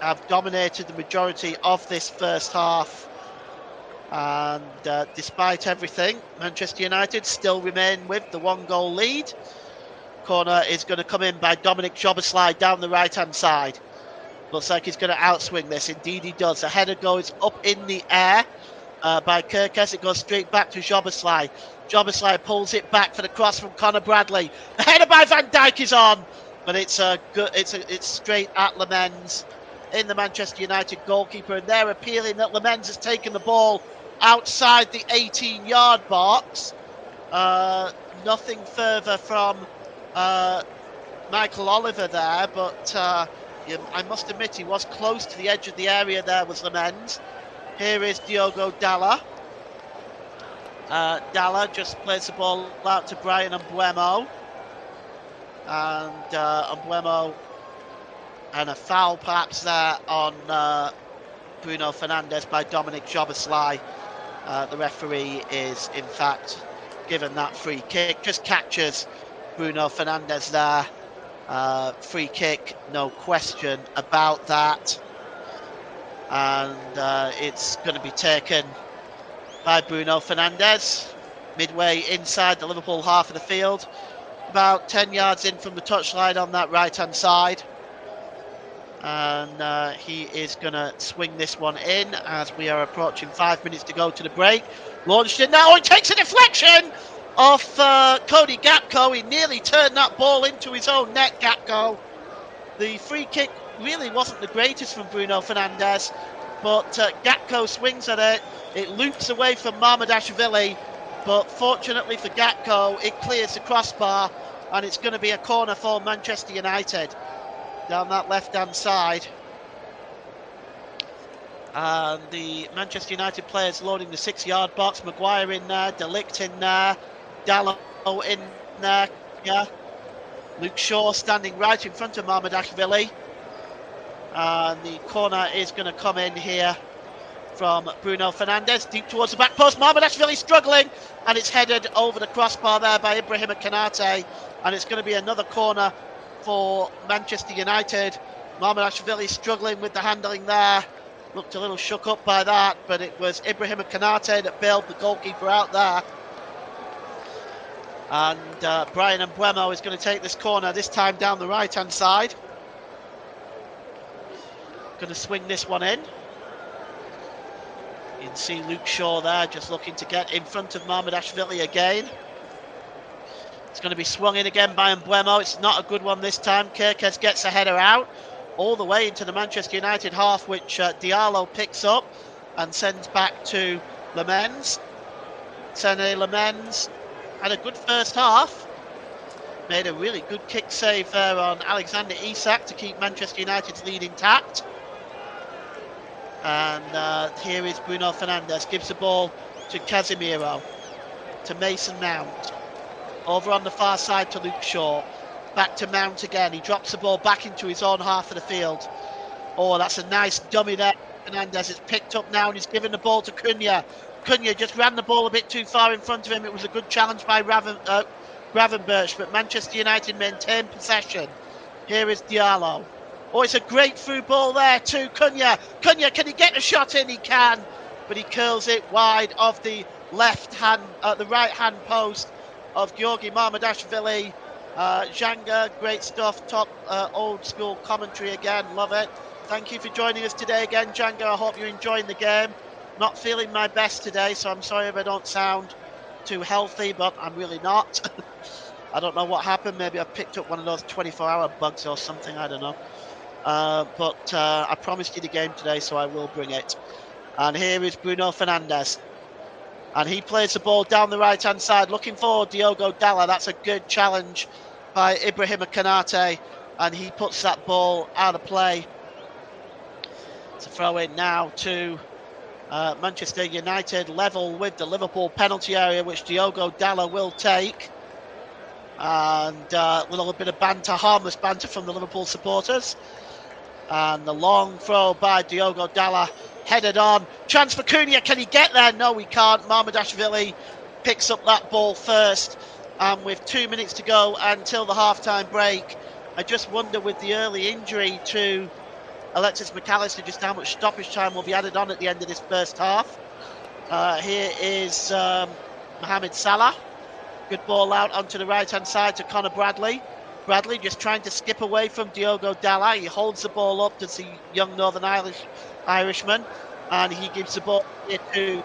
have dominated the majority of this first half. And despite everything, Manchester United still remain with the 1-goal lead. Corner is going to come in by Dominic Szoboszlai down the right-hand side. Looks like he's going to outswing this. Indeed he does. The header goes up in the air by Kerkez. It goes straight back to Szoboszlai. Szoboszlai pulls it back for the cross from Conor Bradley. The header by Van Dijk is on, but it's straight at Lemens in the Manchester United goalkeeper, and they're appealing that Lemens has taken the ball outside the 18-yard box. Nothing further from Michael Oliver there, but I must admit he was close to the edge of the area there, was Lemens. Here is Diogo Dalot. Dalot just plays the ball out to Brian Mbeumo. And Mbeumo, and a foul perhaps there on Bruno Fernandes by Dominic Szoboszlai. The referee is in fact given that free kick. Just catches Bruno Fernandes there. Free kick, no question about that. And it's going to be taken by Bruno Fernandes, midway inside the Liverpool half of the field, about 10 yards in from the touchline on that right-hand side. And he is going to swing this one in as we are approaching 5 minutes to go to the break. Launched in now, he takes a deflection off Cody Gakpo. He nearly turned that ball into his own net, Gakpo. The free kick really wasn't the greatest from Bruno Fernandes, but Gakpo swings at it. It loops away from Mamardashvili, but fortunately for Gakpo, it clears the crossbar, and it's going to be a corner for Manchester United down that left-hand side. And the Manchester United players loading the 6-yard box. Maguire in there, De Ligt in there, Dalot in there. Yeah. Luke Shaw standing right in front of Mamardashvili. And the corner is going to come in here from Bruno Fernandes, deep towards the back post. Mamardashvili struggling, and it's headed over the crossbar there by Ibrahim Konate, and it's going to be another corner for Manchester United. Mamardashvili struggling with the handling there. Looked a little shook up by that, but it was Ibrahim Konate that bailed the goalkeeper out there. And Brian Mbeumo is going to take this corner, this time down the right-hand side. Going to swing this one in. You can see Luke Shaw there just looking to get in front of Mamardashvili again. It's going to be swung in again by Mbeumo. It's not a good one this time. Kirkes gets a header out all the way into the Manchester United half, which Diallo picks up and sends back to Lemens. Sene Lemens had a good first half. Made a really good kick save there on Alexander Isak to keep Manchester United's lead intact. And here is Bruno Fernandes, gives the ball to Casemiro, to Mason Mount. Over on the far side to Luke Shaw. Back to Mount again. He drops the ball back into his own half of the field. Oh, that's a nice dummy there. Fernandes is picked up now and he's given the ball to Cunha. Cunha just ran the ball a bit too far in front of him. It was a good challenge by Gravenberch, but Manchester United maintain possession. Here is Diallo. Oh, it's a great through ball there to Cunha. Cunha, can he get a shot in? He can, but he curls it wide of the the right-hand post of Georgi Mamardashvili. Janga, great stuff, top old school commentary again, love it. Thank you for joining us today again, Janga. I hope you're enjoying the game. Not feeling my best today, so I'm sorry if I don't sound too healthy, but I'm really not. I don't know what happened. Maybe I picked up one of those 24-hour bugs or something, I don't know. But I promised you the game today, so I will bring it. And here is Bruno Fernandes. And he plays the ball down the right-hand side, looking for Diogo Dalot. That's a good challenge by Ibrahim Konate. And he puts that ball out of play. It's a throw in now to Manchester United, level with the Liverpool penalty area, which Diogo Dalot will take. And a little bit of banter, harmless banter from the Liverpool supporters. And the long throw by Diogo Dalot, headed on. Chance for Cunha, can he get there? No, he can't. Mamardashvili picks up that ball first. And with 2 minutes to go until the half-time break, I just wonder with the early injury to Alexis McAllister just how much stoppage time will be added on at the end of this first half. Here is Mohamed Salah. Good ball out onto the right-hand side to Conor Bradley. Bradley just trying to skip away from Diogo Dalot. He holds the ball up to the young Northern Irishman, and he gives the ball here to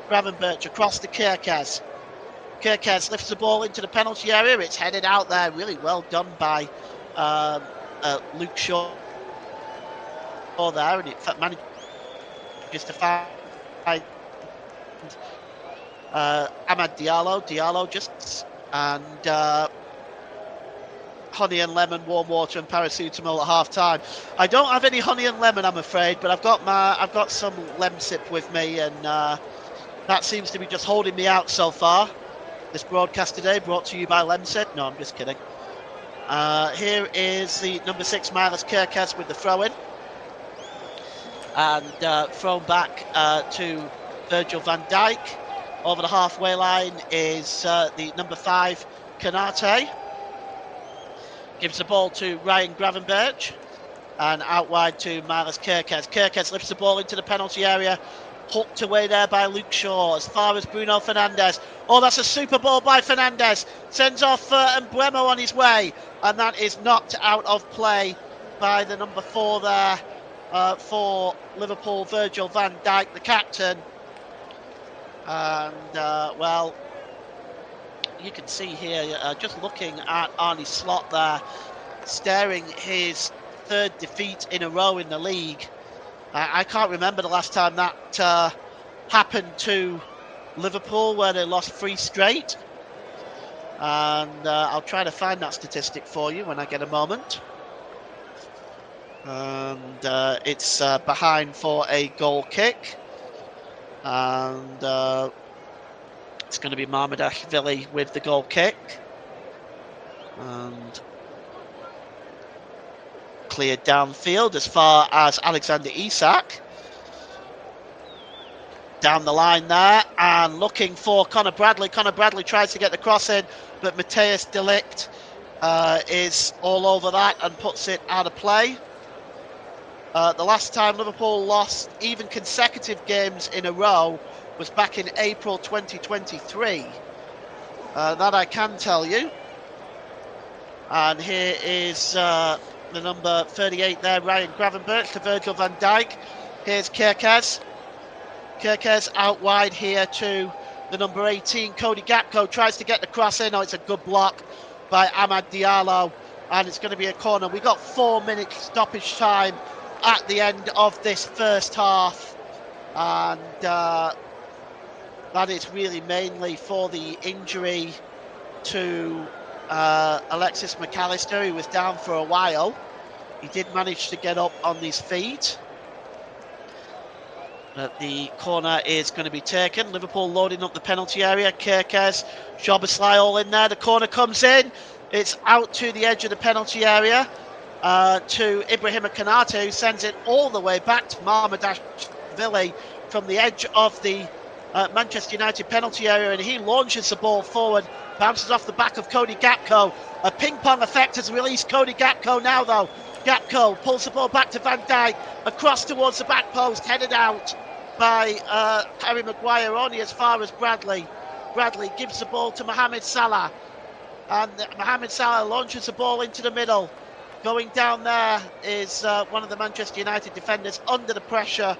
Gravenberch across to Kirkes. Kirkes lifts the ball into the penalty area. It's headed out there. Really well done by Luke Shaw there, and it managed just to find Amad Diallo just, and honey and lemon, warm water and paracetamol at half time. I don't have any honey and lemon, I'm afraid, but I've got some Lemsip with me, and that seems to be just holding me out so far. This broadcast today brought to you by Lemsip. No, I'm just kidding. Here is the number 6 Miles Kirkes with the throw-in, and thrown back to Virgil van Dijk. Over the halfway line is the number 5 Konate. Gives the ball to Ryan Gravenberch, and out wide to Miles Kirkes. Kirkes lifts the ball into the penalty area. hooked away there by Luke Shaw as far as Bruno Fernandes. Oh, that's a super ball by Fernandes. Sends off Mbeumo on his way, and that is knocked out of play by the number 4 there for Liverpool, Virgil van Dijk, the captain. And, well, you can see here, just looking at Arne Slot there, staring his 3rd defeat in a row in the league. I can't remember the last time that happened to Liverpool, where they lost 3 straight. And I'll try to find that statistic for you when I get a moment. And it's behind for a goal kick. And it's going to be Mamardashvili with the goal kick. And cleared downfield as far as Alexander Isak. Down the line there and looking for Conor Bradley. Conor Bradley tries to get the cross in, but Matthijs de Ligt is all over that and puts it out of play. The last time Liverpool lost even consecutive games in a row was back in April 2023. That I can tell you. And here is the number 38 there, Ryan Gravenberch to Virgil van Dijk. Here's Kerkez. Kerkez out wide here to the number 18, Cody Gakpo. Tries to get the cross in. Oh, it's a good block by Amad Diallo. And it's going to be a corner. We got 4 minutes stoppage time at the end of this first half. And that is really mainly for the injury to Alexis McAllister, who was down for a while. He did manage to get up on his feet. But the corner is going to be taken. Liverpool loading up the penalty area. Kerkez, Szoboszlai all in there. The corner comes in. It's out to the edge of the penalty area to Ibrahima Konate, who sends it all the way back to Mamardashvili from the edge of the Manchester United penalty area, and he launches the ball forward, bounces off the back of Cody Gakpo. A ping-pong effect has released Cody Gakpo now, though. Gakpo pulls the ball back to Van Dijk, across towards the back post, headed out by Harry Maguire, only as far as Bradley. Bradley gives the ball to Mohamed Salah, and Mohamed Salah launches the ball into the middle. Going down there is one of the Manchester United defenders under the pressure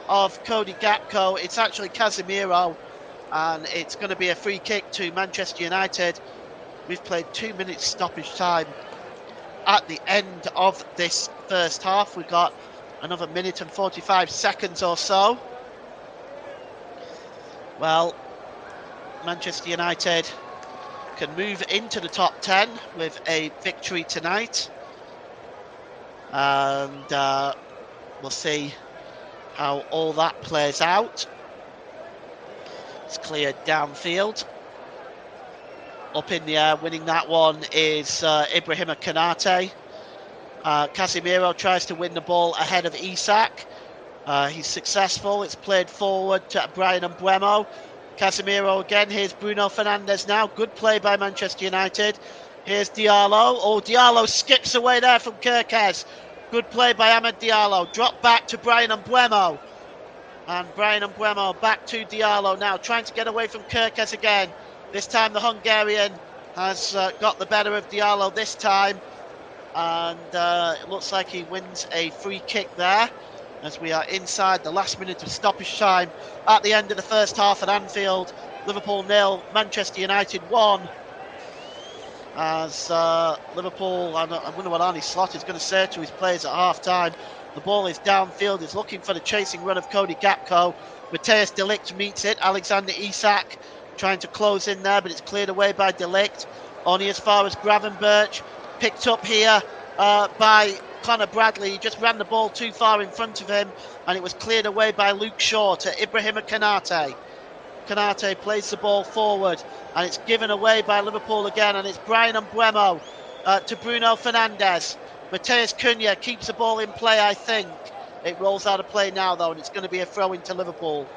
of Cody Gakpo. It's actually Casemiro, and it's going to be a free kick to Manchester United. We've played 2 minutes stoppage time at the end of this first half. We've got another minute and 45 seconds or so. Well, Manchester United can move into the top 10 with a victory tonight, and we'll see how all that plays out. It's cleared downfield. Up in the air, winning that one is Ibrahima Konate. Casemiro tries to win the ball ahead of Isak. He's successful. It's played forward to Bryan Mbeumo. Casemiro again. Here's Bruno Fernandes now. Good play by Manchester United. Here's Diallo. Oh, Diallo skips away there from Kerkez. Good play by Amad Diallo. Drop back to Bryan Mbeumo. And Bryan Mbeumo back to Diallo now, trying to get away from Kerkez again. This time the Hungarian has got the better of Diallo this time. And it looks like he wins a free kick there, as we are inside the last minute of stoppage time at the end of the first half at Anfield. Liverpool 0, Manchester United 1. As Liverpool, I wonder what Arne Slot is going to say to his players at half-time. The ball is downfield. He's looking for the chasing run of Cody Gakpo. Matthijs de Ligt meets it. Alexander Isak trying to close in there, but it's cleared away by de Ligt. Only as far as Gravenberch. Picked up here by Conor Bradley. He just ran the ball too far in front of him, and it was cleared away by Luke Shaw to Ibrahima Konate. Konate plays the ball forward, and it's given away by Liverpool again, and it's Bryan Mbeumo to Bruno Fernandes. Matheus Cunha keeps the ball in play, I think. It rolls out of play now, though, and it's going to be a throw into Liverpool,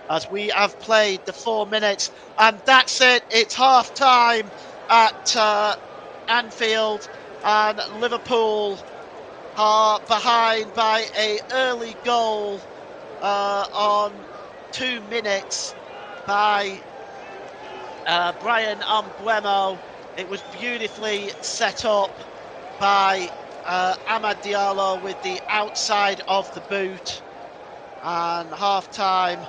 as we have played the 4 minutes, and that's it. It's half-time at Anfield, and Liverpool are behind by an early goal on 2 minutes by Brian Ambuemo. It was beautifully set up by Amad Diallo with the outside of the boot. And half-time,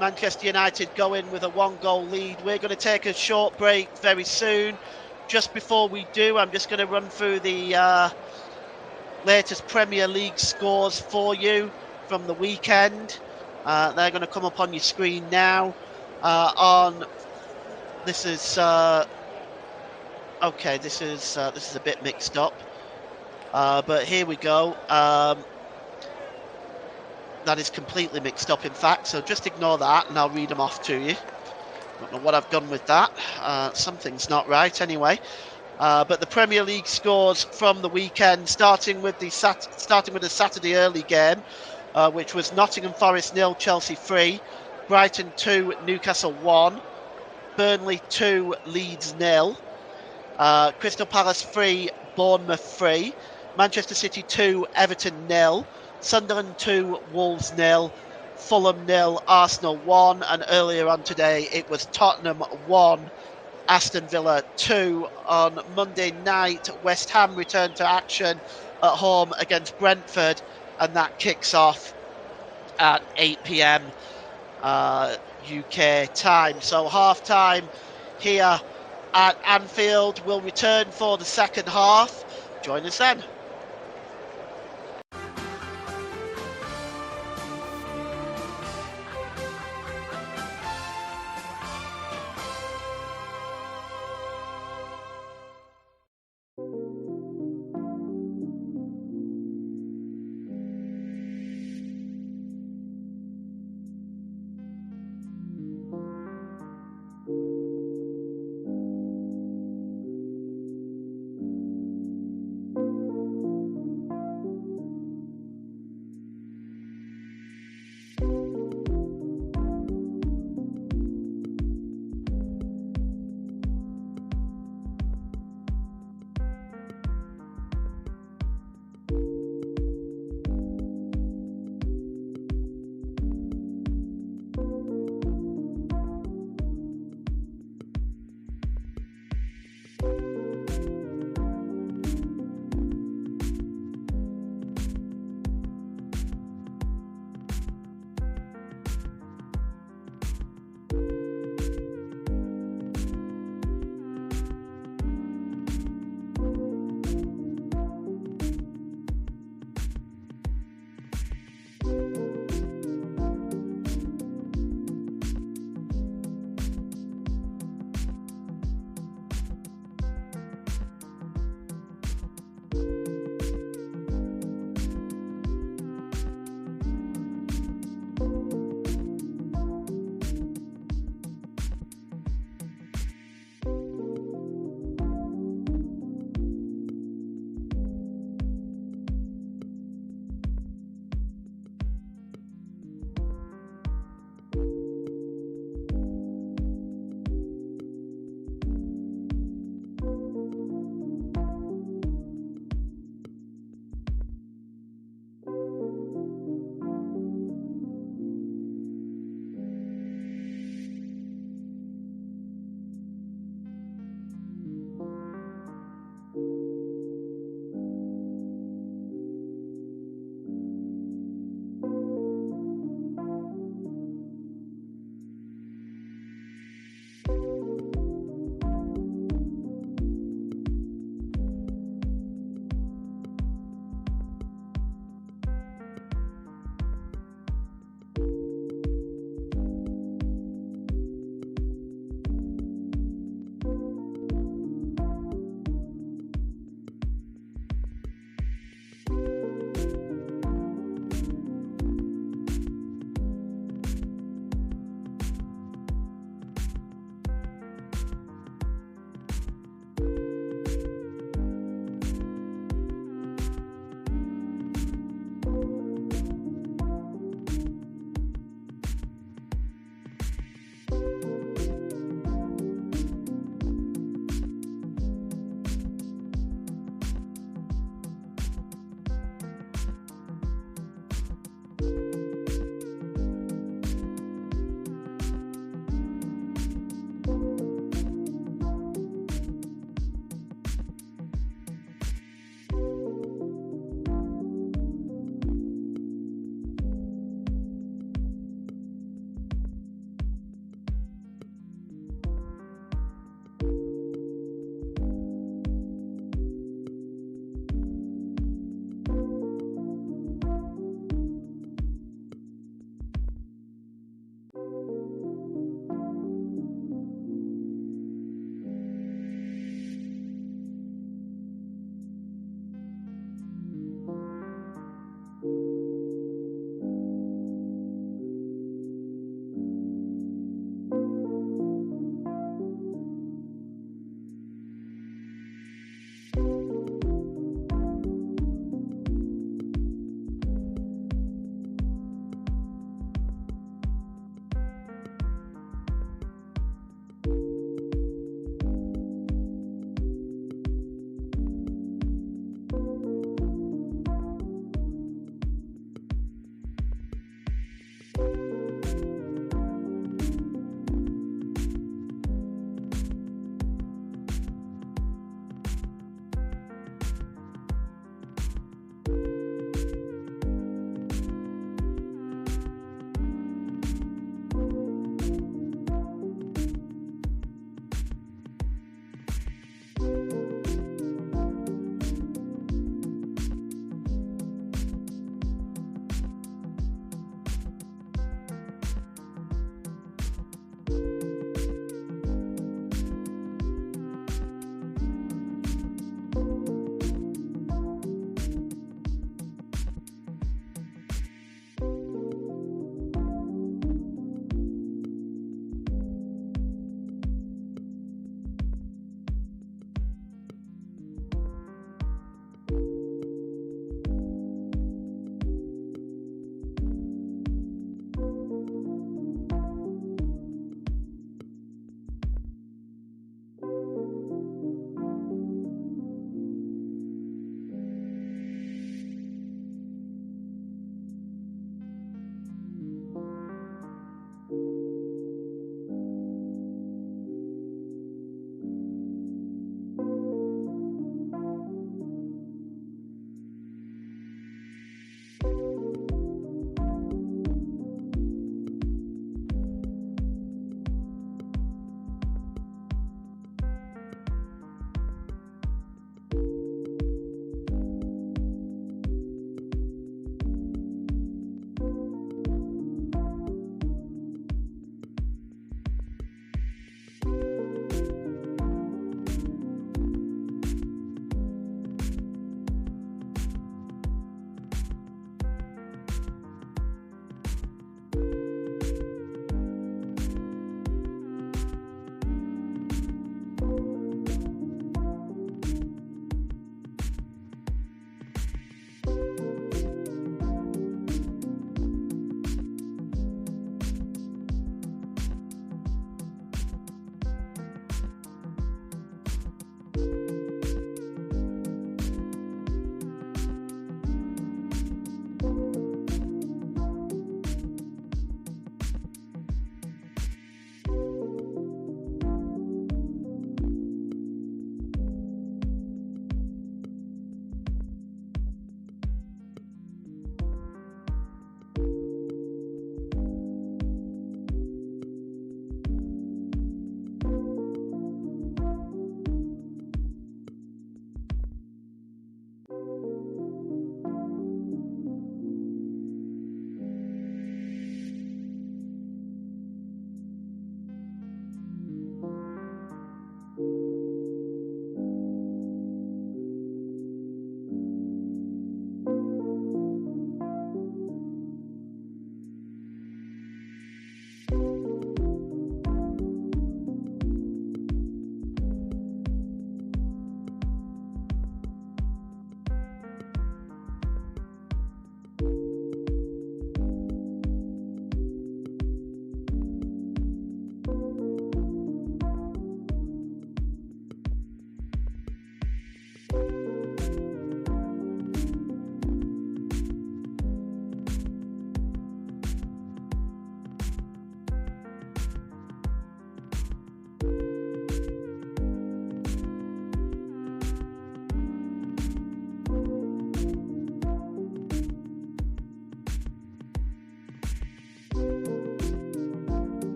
Manchester United go in with a 1-goal lead. We're going to take a short break very soon. Just before we do, I'm just going to run through the latest Premier League scores for you from the weekend. They're going to come up on your screen now. This is okay. This is a bit mixed up, but here we go. That is completely mixed up, in fact. So just ignore that, and I'll read them off to you. Don't know what I've done with that. Something's not right, anyway. But the Premier League scores from the weekend, starting with the Saturday early game, which was Nottingham Forest 0, Chelsea 3, Brighton 2, Newcastle 1, Burnley 2, Leeds 0, Crystal Palace 3, Bournemouth 3, Manchester City 2, Everton 0, Sunderland 2, Wolves 0, Fulham 0, Arsenal 1, and earlier on today it was Tottenham 1, Aston Villa 2. On Monday night, West Ham returned to action at home against Brentford, and that kicks off at 8 p.m. UK time. So half-time here at Anfield. Will return for the second half. Join us then.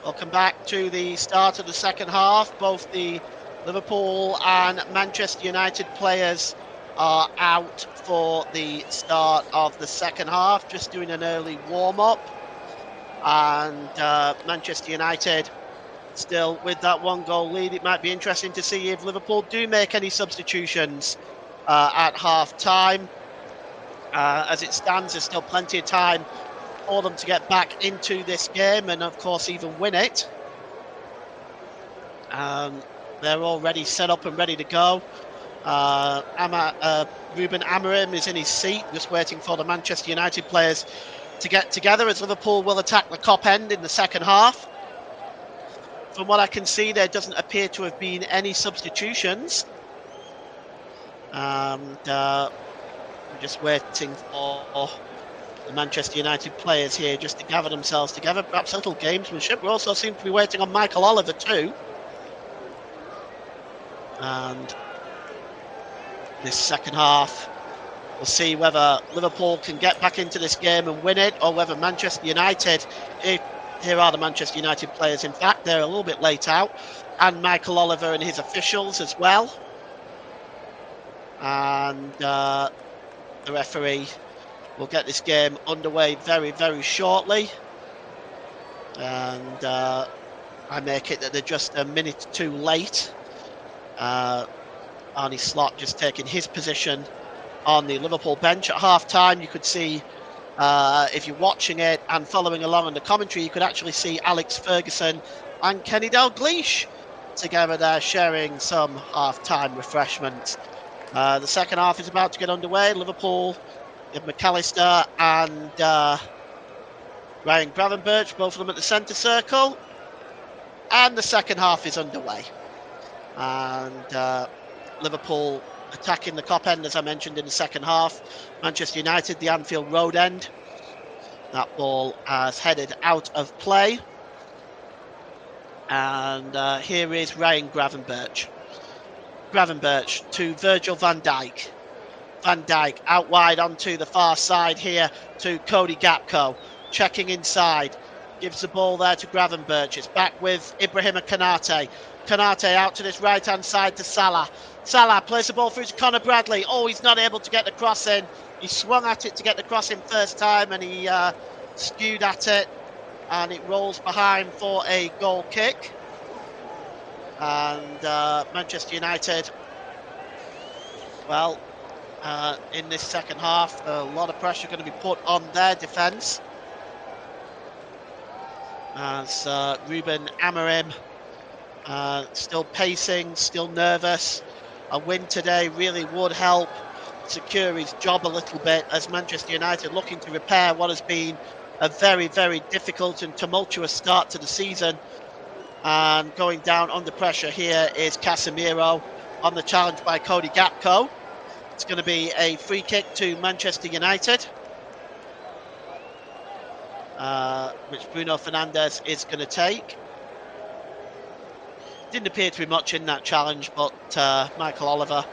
Welcome back to the start of the second half. Both the Liverpool and Manchester United players are out for the start of the second half, just doing an early warm-up. And Manchester United still with that 1-goal lead. It might be interesting to see if Liverpool do make any substitutions at half-time. As it stands, there's still plenty of time for them to get back into this game and, of course, even win it. They're already set up and ready to go. Ruben Amorim is in his seat, just waiting for the Manchester United players to get together, as Liverpool will attack the Kop end in the second half. From what I can see, there doesn't appear to have been any substitutions. And I'm just waiting for the Manchester United players here just to gather themselves together. Perhaps a little gamesmanship. We also seem to be waiting on Michael Oliver too. And this second half, we'll see whether Liverpool can get back into this game and win it, or whether Manchester United, here are the Manchester United players, in fact, they're a little bit late out, and Michael Oliver and his officials as well. And the referee will get this game underway very, very shortly. And I make it that they're just a minute too late. Arne Slot just taking his position on the Liverpool bench at half-time. You could see, if you're watching it and following along on the commentary, you could actually see Alex Ferguson and Kenny Dalglish together there sharing some half-time refreshments. The second half is about to get underway. Liverpool, McAllister and Ryan Gravenberch, both of them at the centre circle. And the second half is underway. And Liverpool attacking the Kop end, as I mentioned, in the second half. Manchester United, the Anfield Road end. That ball has headed out of play. And here is Ryan Gravenberch. Gravenberch to Virgil van Dijk. Van Dijk out wide onto the far side here to Cody Gakpo. Checking inside. Gives the ball there to Gravenberch. It's back with Ibrahima Konate. Konate out to this right-hand side to Salah. Salah plays the ball through to Conor Bradley. Oh, he's not able to get the cross in. He swung at it to get the cross in first time, and he skewed at it. And it rolls behind for a goal kick. And Manchester United, well, in this second half, a lot of pressure going to be put on their defence. As Ruben Amorim still pacing, still nervous. A win today really would help secure his job a little bit, as Manchester United looking to repair what has been a very, very difficult and tumultuous start to the season. And going down under pressure here is Casemiro on the challenge by Cody Gakpo. It's going to be a free kick to Manchester United, which Bruno Fernandes is going to take. Didn't appear to be much in that challenge, but Michael Oliver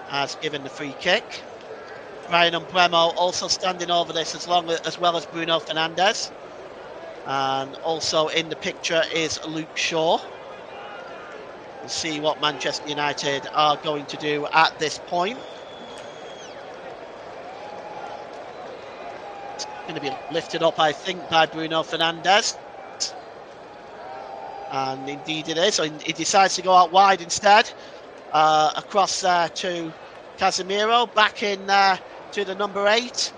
has given the free kick. Ryan Mbeumo also standing over this as well as Bruno Fernandes. And also in the picture is Luke Shaw. We'll see what Manchester United are going to do at this point. It's going to be lifted up, I think, by Bruno Fernandes. And indeed it is. So he decides to go out wide instead. Across there to Casemiro. Back in to the number 8.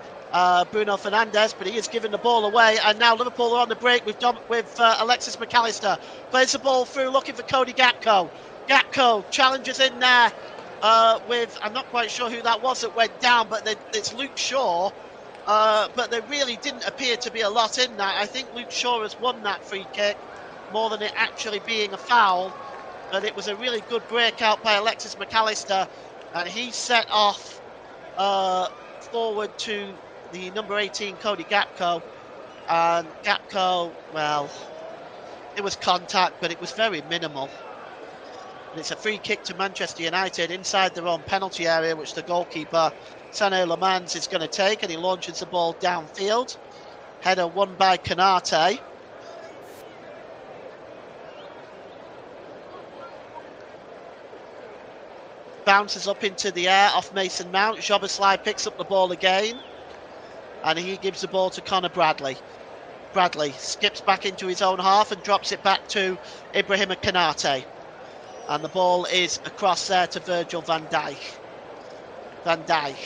Bruno Fernandes, but he is giving the ball away, and now Liverpool are on the break with Alexis McAllister. Plays the ball through, looking for Cody Gakpo. Gakpo challenges in there with, I'm not quite sure who that was that went down, but it's Luke Shaw. But there really didn't appear to be a lot in that. I think Luke Shaw has won that free kick more than it actually being a foul. And it was a really good breakout by Alexis McAllister, and he set off forward to the number 18, Cody Gakpo. And Gakpo, well, it was contact, but it was very minimal. And it's a free kick to Manchester United inside their own penalty area, which the goalkeeper, Sané Lemans, is going to take, and he launches the ball downfield. Header won by Konate. bounces up into the air off Mason Mount. Szoboszlai picks up the ball again, and he gives the ball to Conor Bradley. Bradley skips back into his own half and drops it back to Ibrahima Konate. And the ball is across there to Virgil van Dijk. Van Dijk.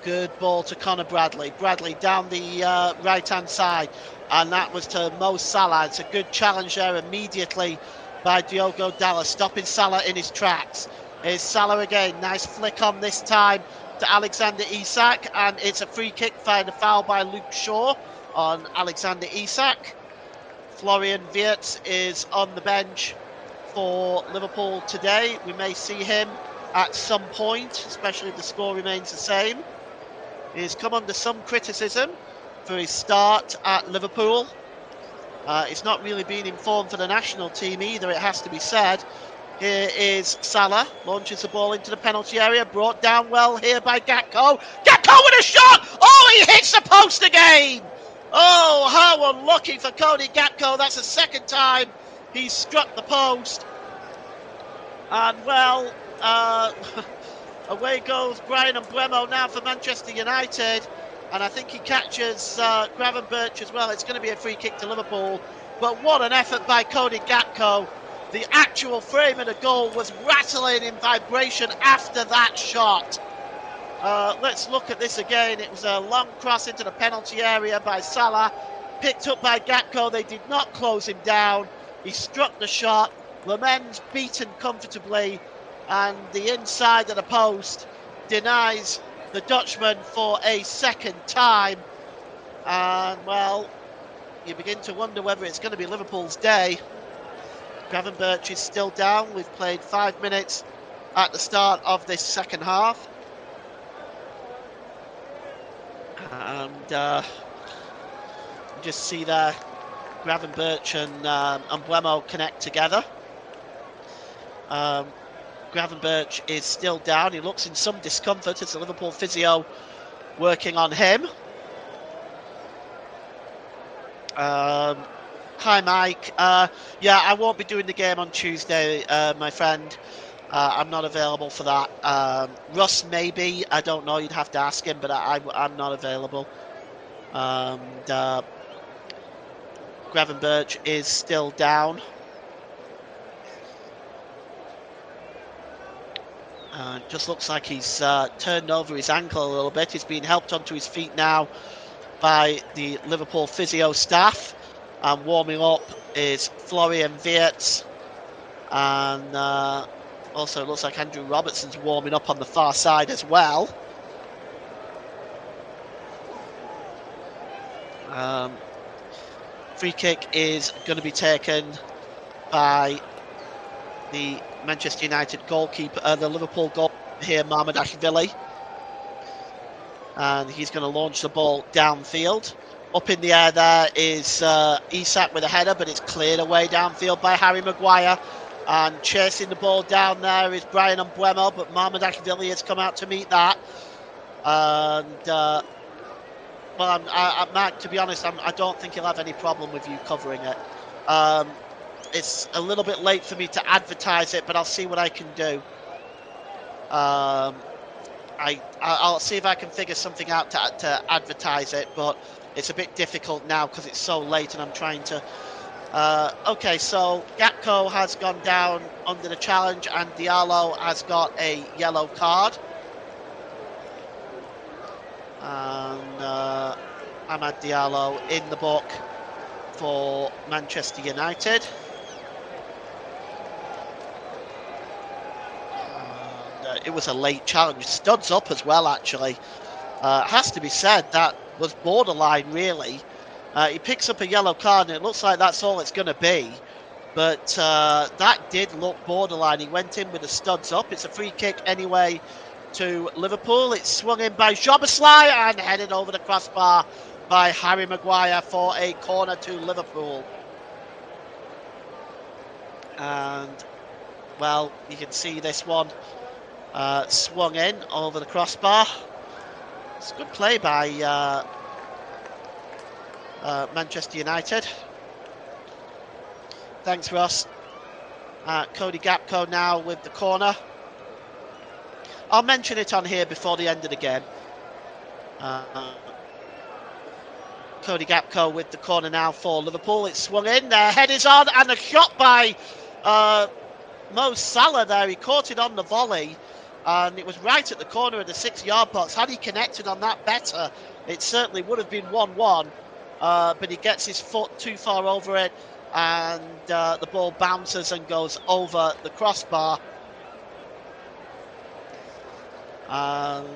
Good ball to Conor Bradley. Bradley down the right-hand side. And that was to Mo Salah. It's a good challenge there immediately by Diogo Dallas, stopping Salah in his tracks. Here's Salah again. Nice flick on this time to Alexander Isak. And it's a free kick, find a foul by Luke Shaw on Alexander Isak. Florian Wirtz is on the bench for Liverpool today. We may see him at some point, especially if the score remains the same. He's come under some criticism for his start at Liverpool. He's not really been in form for the national team either, it has to be said. Here is Salah, launches the ball into the penalty area, brought down well here by Gakpo. Gakpo with a shot! Oh, he hits the post again! Oh, how unlucky for Cody Gakpo. That's the second time he's struck the post. And well, away goes Brian Mbeumo now for Manchester United. And I think he catches Gravenberch as well. It's going to be a free kick to Liverpool. But what an effort by Cody Gakpo. The actual frame of the goal was rattling in vibration after that shot. Let's look at this again. It was a long cross into the penalty area by Salah. Picked up by Gakpo. They did not close him down. He struck the shot. Lemens beaten comfortably. And the inside of the post denies the Dutchman for a second time. And, well, you begin to wonder whether it's going to be Liverpool's day. Gravenberch is still down. We've played 5 minutes at the start of this second half. And you just see there Gravenberch and Mbeumo connect together. Gravenberch is still down. He looks in some discomfort as the Liverpool physio working on him. Hi, Mike. Yeah, I won't be doing the game on Tuesday, my friend. I'm not available for that. Russ, maybe. I don't know. You'd have to ask him, but I'm not available. Gravenberch is still down. Just looks like he's turned over his ankle a little bit. He's being helped onto his feet now by the Liverpool physio staff. And warming up is Florian Wirtz. And also it looks like Andrew Robertson's warming up on the far side as well. Free kick is going to be taken by the Manchester United goalkeeper, the Liverpool goal here, Mamardashvili. And he's going to launch the ball downfield. Up in the air there is Isak with a header, but it's cleared away downfield by Harry Maguire. And chasing the ball down there is Brian Mbeumo, but Mamardashvili has come out to meet that. And well, Mark, to be honest, I don't think he'll have any problem with you covering it. It's a little bit late for me to advertise it, but I'll see what I can do. I'll see if I can figure something out to advertise it, but it's a bit difficult now because it's so late and I'm trying to... okay, so Gakpo has gone down under the challenge and Diallo has got a yellow card. And Amad Diallo in the book for Manchester United. And, it was a late challenge. Studs up as well, actually. Has to be said, that was borderline, really. He picks up a yellow card, and it looks like that's all it's going to be. But that did look borderline. He went in with the studs up. It's a free kick anyway to Liverpool. It's swung in by Szoboszlai and headed over the crossbar by Harry Maguire for a corner to Liverpool. And, well, you can see this one swung in over the crossbar. It's good play by Manchester United. Thanks, Ross. Cody Gakpo now with the corner. I'll mention it on here before the end of the game. Cody Gakpo with the corner now for Liverpool. It's swung in, their head is on, and a shot by Mo Salah there. He caught it on the volley, and it was right at the corner of the 6-yard box. Had he connected on that better, it certainly would have been 1-1, but he gets his foot too far over it, and the ball bounces and goes over the crossbar. And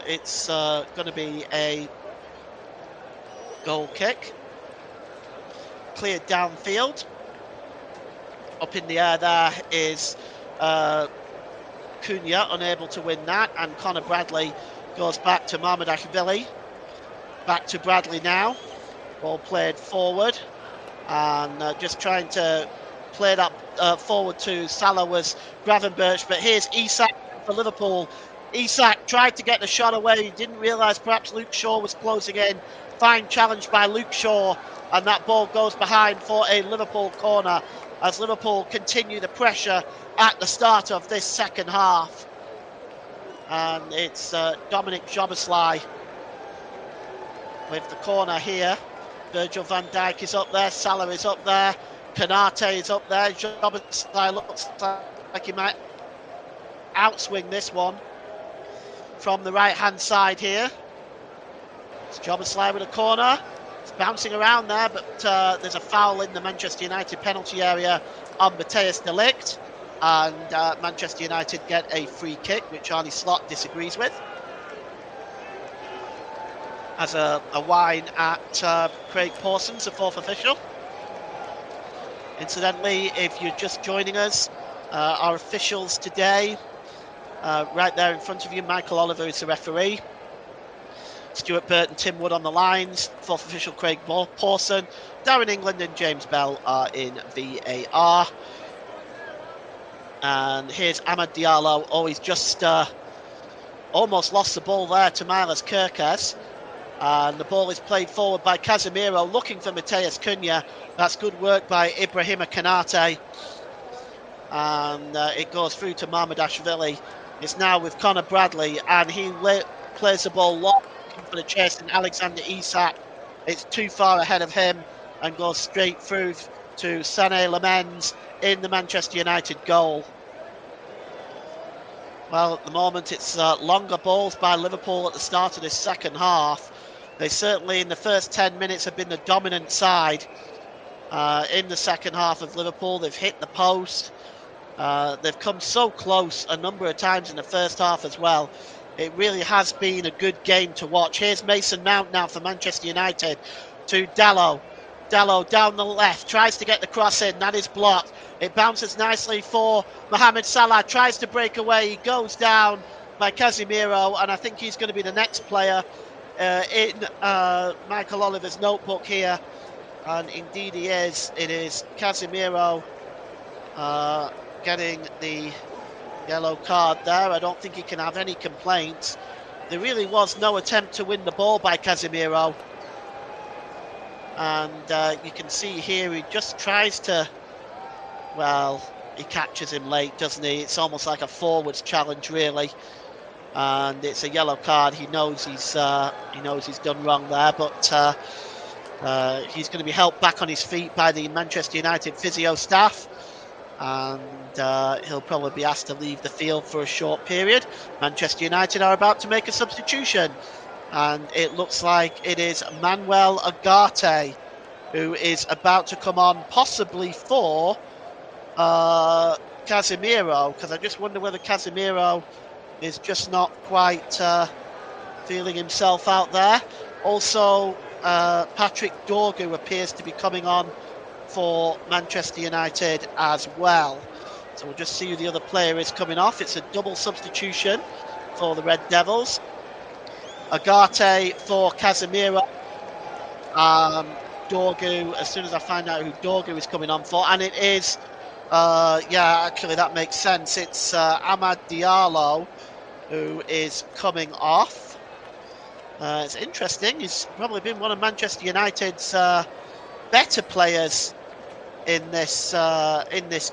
it's going to be a goal kick. Cleared downfield. Up in the air there is Cunha, unable to win that, and Conor Bradley goes back to Mamardashvili. Back to Bradley now. Ball played forward, and just trying to play that forward to Salah was Gravenberch, but here's Isak for Liverpool. Isak tried to get the shot away. He didn't realise perhaps Luke Shaw was closing in. Fine challenge by Luke Shaw, and that ball goes behind for a Liverpool corner as Liverpool continue the pressure at the start of this second half. And it's Dominic Szoboszlai with the corner here. Virgil van Dijk is up there, Salah is up there, Konate is up there. Szoboszlai looks like he might outswing this one from the right hand side here. It's Szoboszlai with a corner. It's bouncing around there, but there's a foul in the Manchester United penalty area on Matthijs de Ligt, and Manchester United get a free kick, which Arne Slot disagrees with. As a whine at Craig Pawson's, the fourth official. Incidentally, if you're just joining us, our officials today, right there in front of you, Michael Oliver is the referee. Stuart Burt and Tim Wood on the lines. Fourth official Craig Pawson. Darren England and James Bell are in VAR. And here's Amad Diallo. Oh, he's just almost lost the ball there to Miles Kerkez. And the ball is played forward by Casemiro, looking for Matheus Cunha. That's good work by Ibrahima Konate. And it goes through to Mamardashvili. It's now with Conor Bradley, and he plays the ball long for the chase, and Alexander Isak. It's too far ahead of him and goes straight through to Sané Lamens in the Manchester United goal. Well, at the moment it's longer balls by Liverpool at the start of this second half. They certainly in the first 10 minutes have been the dominant side in the second half of Liverpool. They've hit the post. They've come so close a number of times in the first half as well. It really has been a good game to watch. Here's Mason Mount now for Manchester United to Dalot. Dalot down the left, tries to get the cross in. That is blocked. It bounces nicely for Mohamed Salah. Tries to break away. He goes down by Casemiro, and I think he's going to be the next player in Michael Oliver's notebook here. And indeed he is. It is Casemiro getting the yellow card there. I don't think he can have any complaints. There really was no attempt to win the ball by Casemiro. And you can see here he just tries to, well, he catches him late, doesn't he? It's almost like a forwards challenge, really. And it's a yellow card. He knows he's done wrong there, but he's going to be helped back on his feet by the Manchester United physio staff. And he'll probably be asked to leave the field for a short period. Manchester United are about to make a substitution, and it looks like it is Manuel Ugarte who is about to come on, possibly for Casemiro, because I just wonder whether Casemiro is just not quite feeling himself out there. Also, Patrick Dorgu appears to be coming on for Manchester United as well. So we'll just see who the other player is coming off. It's a double substitution for the Red Devils. Ugarte for Casemiro. Dorgu, as soon as I find out who Dorgu is coming on for, and it is, yeah, actually that makes sense. It's Amad Diallo who is coming off. It's interesting. He's probably been one of Manchester United's better players in this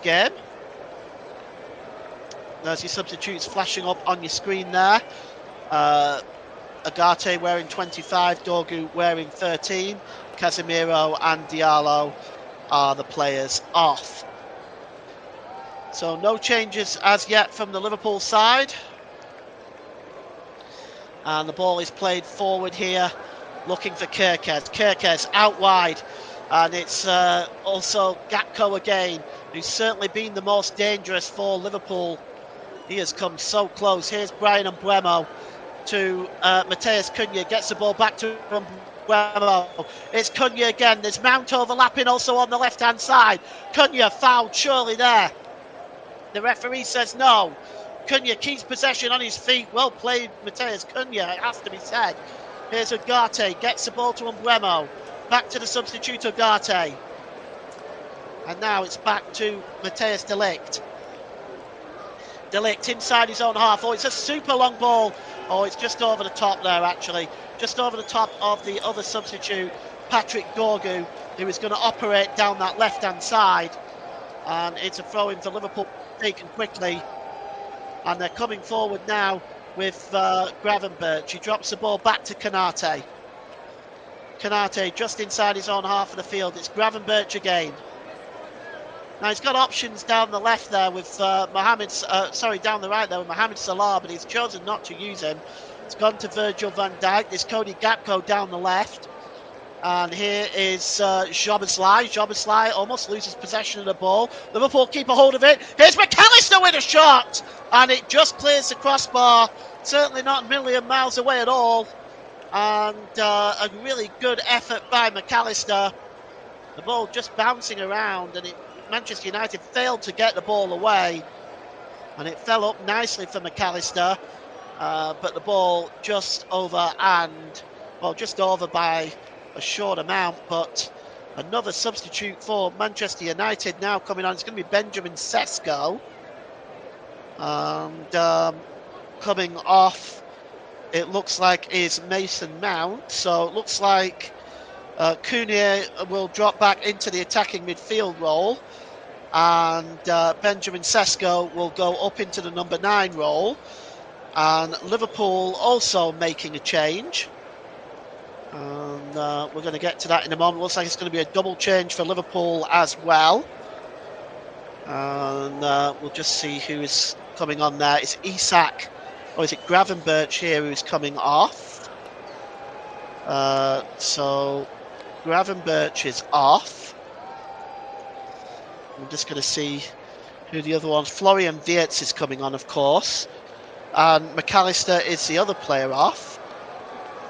game. There's your substitutes flashing up on your screen there. Agate wearing 25, Dorgu wearing 13. Casemiro and Diallo are the players off. So no changes as yet from the Liverpool side. And the ball is played forward here, looking for Kerkez. Kerkez out wide. And it's also Gakpo again, who's certainly been the most dangerous for Liverpool. He has come so close. Here's Brian Mbeumo to Mateus Cunha. Gets the ball back to Mbeumo. It's Cunha again. There's Mount overlapping also on the left-hand side. Cunha fouled surely there. The referee says no. Cunha keeps possession on his feet. Well played, Mateus Cunha, it has to be said. Here's Agate. Gets the ball to Mbeumo. Back to the substitute Agate. And now it's back to Matthijs de Ligt. De Ligt inside his own half. Oh, it's a super long ball. Oh, it's just over the top there, actually. Just over the top of the other substitute, Patrick Dorgu, who is going to operate down that left-hand side. And it's a throw-in for Liverpool, taken quickly. And they're coming forward now with Gravenberch. He drops the ball back to Konate. Konate just inside his own half of the field. It's Gravenberch again. Now he's got options down the left there with down the right there with Mohamed Salah, but he's chosen not to use him. It's gone to Virgil van Dijk. There's Cody Gakpo down the left. And here is Szoboszlai. Szoboszlai almost loses possession of the ball. Liverpool keep a hold of it. Here's McAllister with a shot. And it just clears the crossbar. Certainly not a million miles away at all. And a really good effort by McAllister. The ball just bouncing around, and Manchester United failed to get the ball away. And it fell up nicely for McAllister. But the ball just over by a short amount. But another substitute for Manchester United now coming on. It's going to be Benjamin Sesko. And coming off, it looks like is Mason Mount. So it looks like Cunha will drop back into the attacking midfield role. And Benjamin Sesko will go up into the number 9 role. And Liverpool also making a change. And we're going to get to that in a moment. Looks like it's going to be a double change for Liverpool as well. And we'll just see who is coming on there. It's Isak, or is it Gravenberch here who's coming off? So Gravenberch is off. I'm just going to see who the other ones. Florian Wirtz is coming on, of course. And McAllister is the other player off.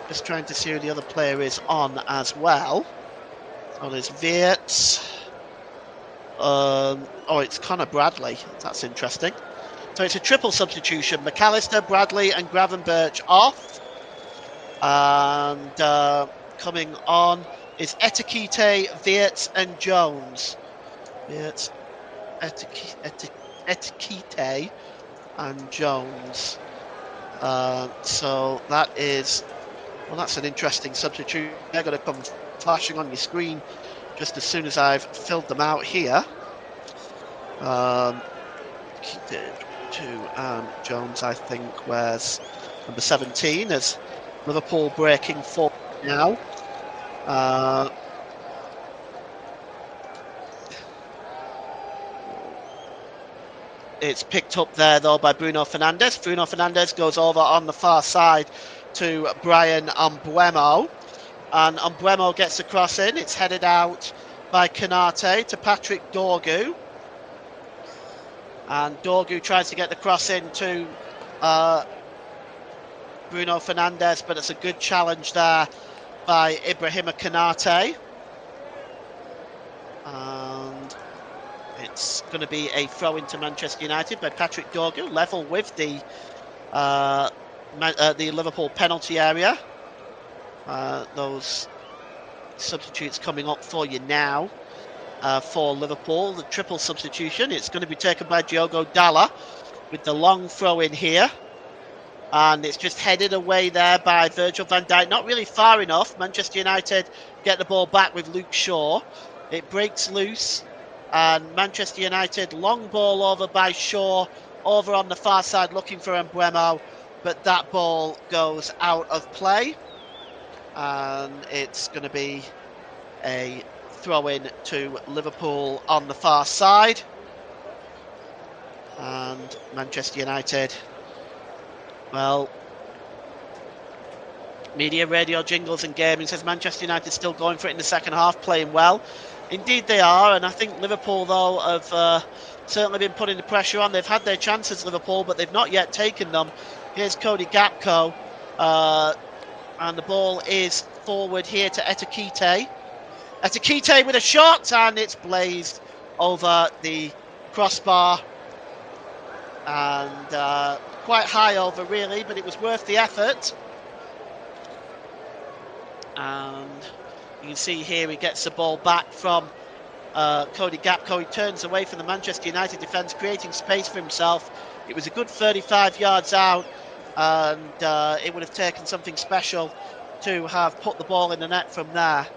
Just trying to see who the other player is on as well. So there's Wirtz. It's Connor Bradley. That's interesting. So it's a triple substitution. McAllister, Bradley and Gravenberch off. And coming on is Etikite, Wirtz and Jones. Wirtz, Etikite and Jones. So that is... Well, that's an interesting substitute. They're going to come flashing on your screen just as soon as I've filled them out here. Jones, I think, wears number 17 as Liverpool breaking forward now. It's picked up there, though, by Bruno Fernandes. Bruno Fernandes goes over on the far side to Brian Mbeumo. And Mbeumo gets the cross in. It's headed out by Konate to Patrick Dorgu. And Dorgu tries to get the cross in to Bruno Fernandes, but it's a good challenge there by Ibrahima Konate. And it's going to be a throw into Manchester United by Patrick Dorgu, level with the Liverpool penalty area. Those substitutes coming up for you now for Liverpool. The triple substitution, it's going to be taken by Diogo Dalla with the long throw in here. And it's just headed away there by Virgil van Dijk. Not really far enough. Manchester United get the ball back with Luke Shaw. It breaks loose. And Manchester United, long ball over by Shaw over on the far side looking for Embuemo, but that ball goes out of play, and it's going to be a throw-in to Liverpool on the far side. And Manchester United, well, media, radio, jingles and gaming says Manchester United still going for it in the second half, playing well. Indeed they are, and I think Liverpool, though, have certainly been putting the pressure on. They've had their chances, Liverpool, but they've not yet taken them. Here's Cody Gakpo, and the ball is forward here to Etekite. Etekite with a shot, and it's blazed over the crossbar. And quite high over, really, but it was worth the effort. And you can see here he gets the ball back from Cody Gakpo. He turns away from the Manchester United defence, creating space for himself. It was a good 35 yards out, and it would have taken something special to have put the ball in the net from there.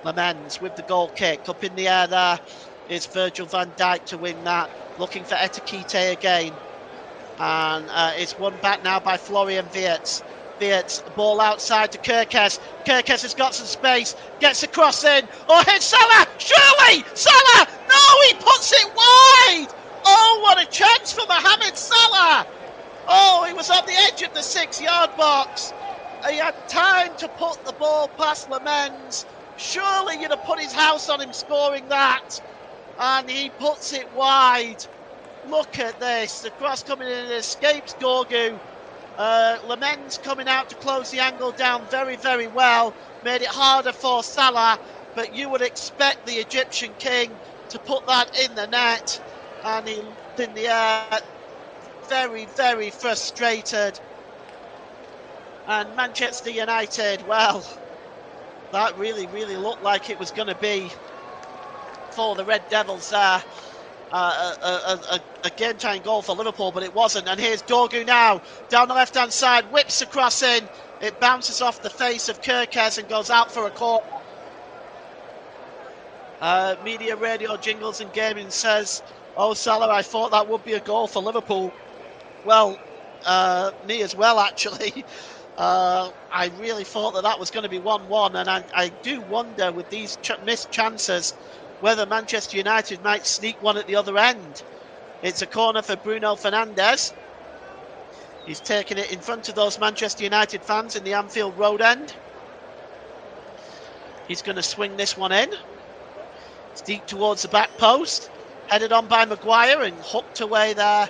Lamens with the goal kick. Up in the air there is Virgil van Dijk to win that. Looking for Etekite again. And it's won back now by Florian Wirtz. Wirtz, ball outside to Kerkez. Kerkez has got some space. Gets a cross in. Oh, hits Salah! Surely! Salah! No, he puts it wide! Oh, what a chance for Mohamed Salah! Oh, he was on the edge of the 6-yard box. He had time to put the ball past Lamens. Surely you'd have put his house on him scoring that. And he puts it wide. Look at this. The cross coming in, it escapes Dorgu. Lamens coming out to close the angle down very, very well. Made it harder for Salah. But you would expect the Egyptian king to put that in the net. And he looked in the air. Very, very frustrated. And Manchester United, well, that really, really looked like it was going to be for the Red Devils there. A game-tying goal for Liverpool, but it wasn't. And here's Dorgu now, down the left-hand side, whips across in. It bounces off the face of Kerkez and goes out for a corner. Media, radio, jingles and gaming says, oh, Salah, I thought that would be a goal for Liverpool. Well, me as well, actually. I really thought that was going to be 1-1, and I do wonder with these missed chances whether Manchester United might sneak one at the other end. It's a corner for Bruno Fernandes. He's taking it in front of those Manchester United fans in the Anfield Road end. He's going to swing this one in. It's deep towards the back post. Headed on by Maguire and hooked away there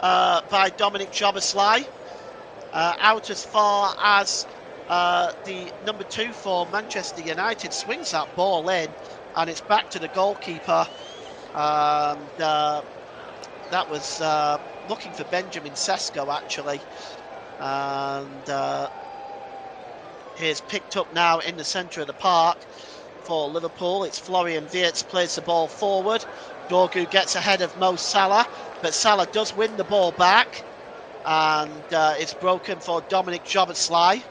by Dominic Szoboszlai. Out as far as the number 2 for Manchester United swings that ball in, and it's back to the goalkeeper. That was looking for Benjamin Sesko, actually. And here's picked up now in the centre of the park for Liverpool. It's Florian Wirtz plays the ball forward. Dorgu gets ahead of Mo Salah, but Salah does win the ball back. And it's broken for Dominic Szoboszlai.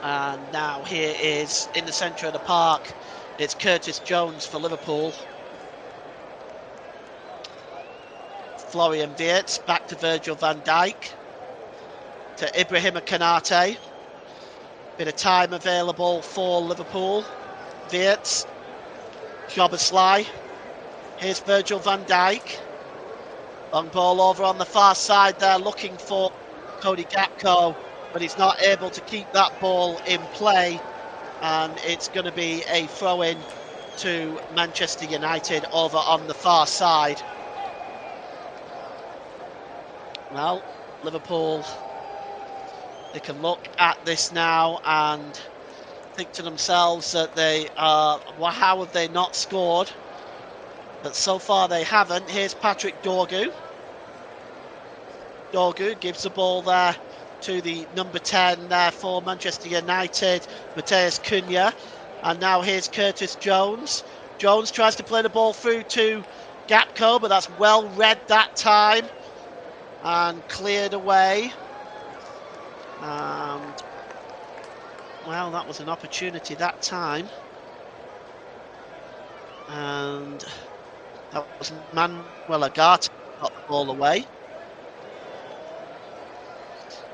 And now here is in the centre of the park. It's Curtis Jones for Liverpool. Florian Wirtz back to Virgil van Dijk. To Ibrahima Konate. Bit of time available for Liverpool. Wirtz. Szoboszlai. Here's Virgil van Dijk. Long ball over on the far side there, looking for Cody Gakpo, but he's not able to keep that ball in play, and it's going to be a throw-in to Manchester United over on the far side. Well, Liverpool, they can look at this now and think to themselves that they are, well, how have they not scored? But so far they haven't. Here's Patrick Dorgu. Dorgu gives the ball there to the number 10 there for Manchester United, Matheus Cunha. And now here's Curtis Jones. Jones tries to play the ball through to Gakpo, but that's well read that time and cleared away. And well, that was an opportunity that time. And That was Manuel Agarte got the ball away.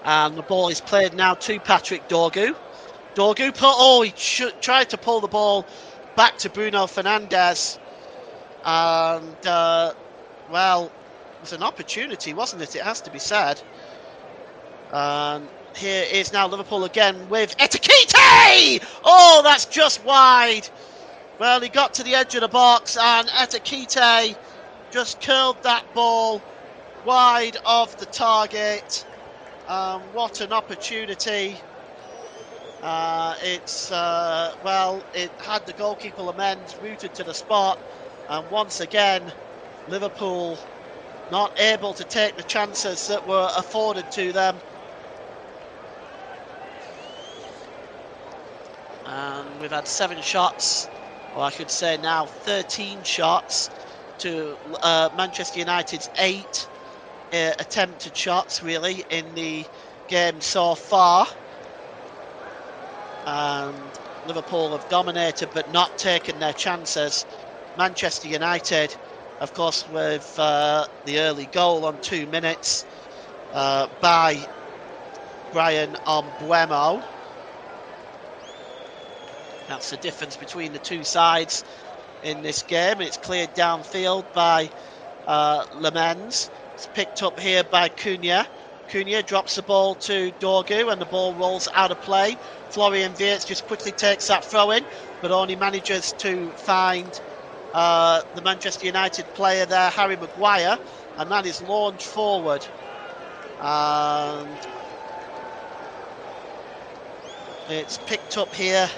And the ball is played now to Patrick Dorgu. He tried to pull the ball back to Bruno Fernandes. And, well, it was an opportunity, wasn't it? It has to be said. And here is now Liverpool again with Etikite! Oh, that's just wide. Well, he got to the edge of the box and Etikite just curled that ball wide of the target. What an opportunity. It had the goalkeeper Lamens rooted to the spot. And once again, Liverpool not able to take the chances that were afforded to them. And we've had 7 shots, or I should say now 13 shots to Manchester United's 8 attempted shots, really, in the game so far. And Liverpool have dominated but not taken their chances. Manchester United, of course, with the early goal on 2 minutes by Brian Mbeumo. That's the difference between the two sides in this game. It's cleared downfield by Lamens. It's picked up here by Cunha. Cunha drops the ball to Dorgu and the ball rolls out of play. Florian Wirtz just quickly takes that throw in, but only manages to find the Manchester United player there, Harry Maguire, and that is launched forward. And it's picked up here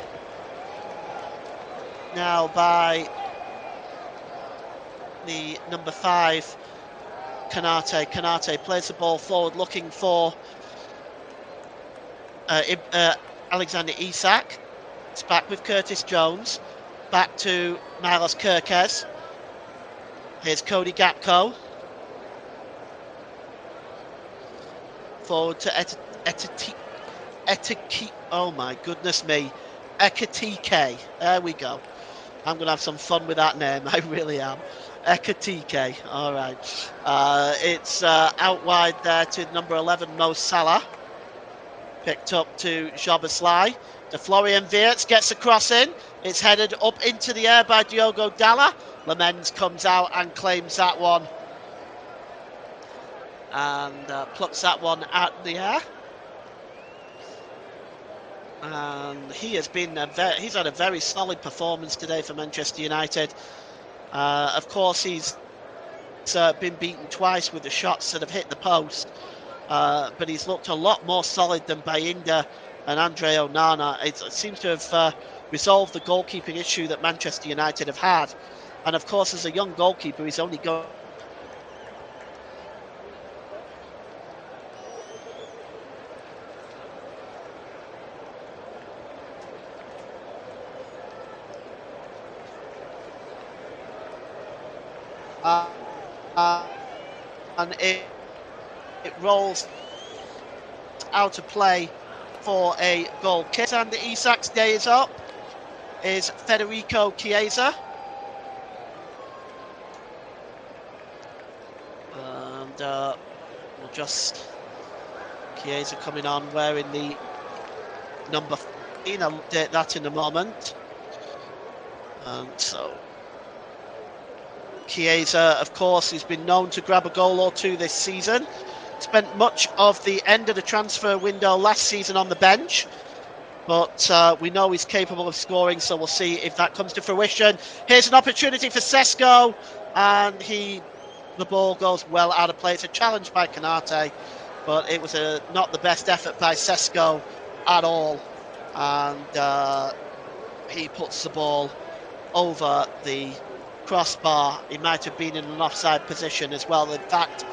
now by the number 5, Konate. Konate plays the ball forward looking for Alexander Isak. It's back with Curtis Jones. Back to Milos Kerkez. Here's Cody Gakpo. Forward to Ekitike. Oh my goodness me. Ekitike. There we go. I'm going to have some fun with that name. I really am. Ekitike. All right. It's out wide there to number 11, Mo Salah. Picked up to Szoboszlai. To Florian Wirtz. Gets a cross in. It's headed up into the air by Diogo Dalla. Lamens comes out and claims that one. And plucks that one out in the air. And he has been he's had a very solid performance today for Manchester United. Of course, he's been beaten twice with the shots that have hit the post, but he's looked a lot more solid than Bayinda and Andre Onana. It seems to have resolved the goalkeeping issue that Manchester United have had. And of course, as a young goalkeeper, he's only going. And it rolls out of play for a goal kick. And Isak's day is up. Is Federico Chiesa. And we'll just Chiesa coming on wearing the number 15. I'll update that in a moment. And so Chiesa, of course, has been known to grab a goal or two this season. Spent much of the end of the transfer window last season on the bench, but we know he's capable of scoring, so we'll see if that comes to fruition. Here's an opportunity for Sesko, and the ball goes well out of play. It's a challenge by Konate, but it was not the best effort by Sesko at all, and he puts the ball over the crossbar. He might have been in an offside position as well. In fact,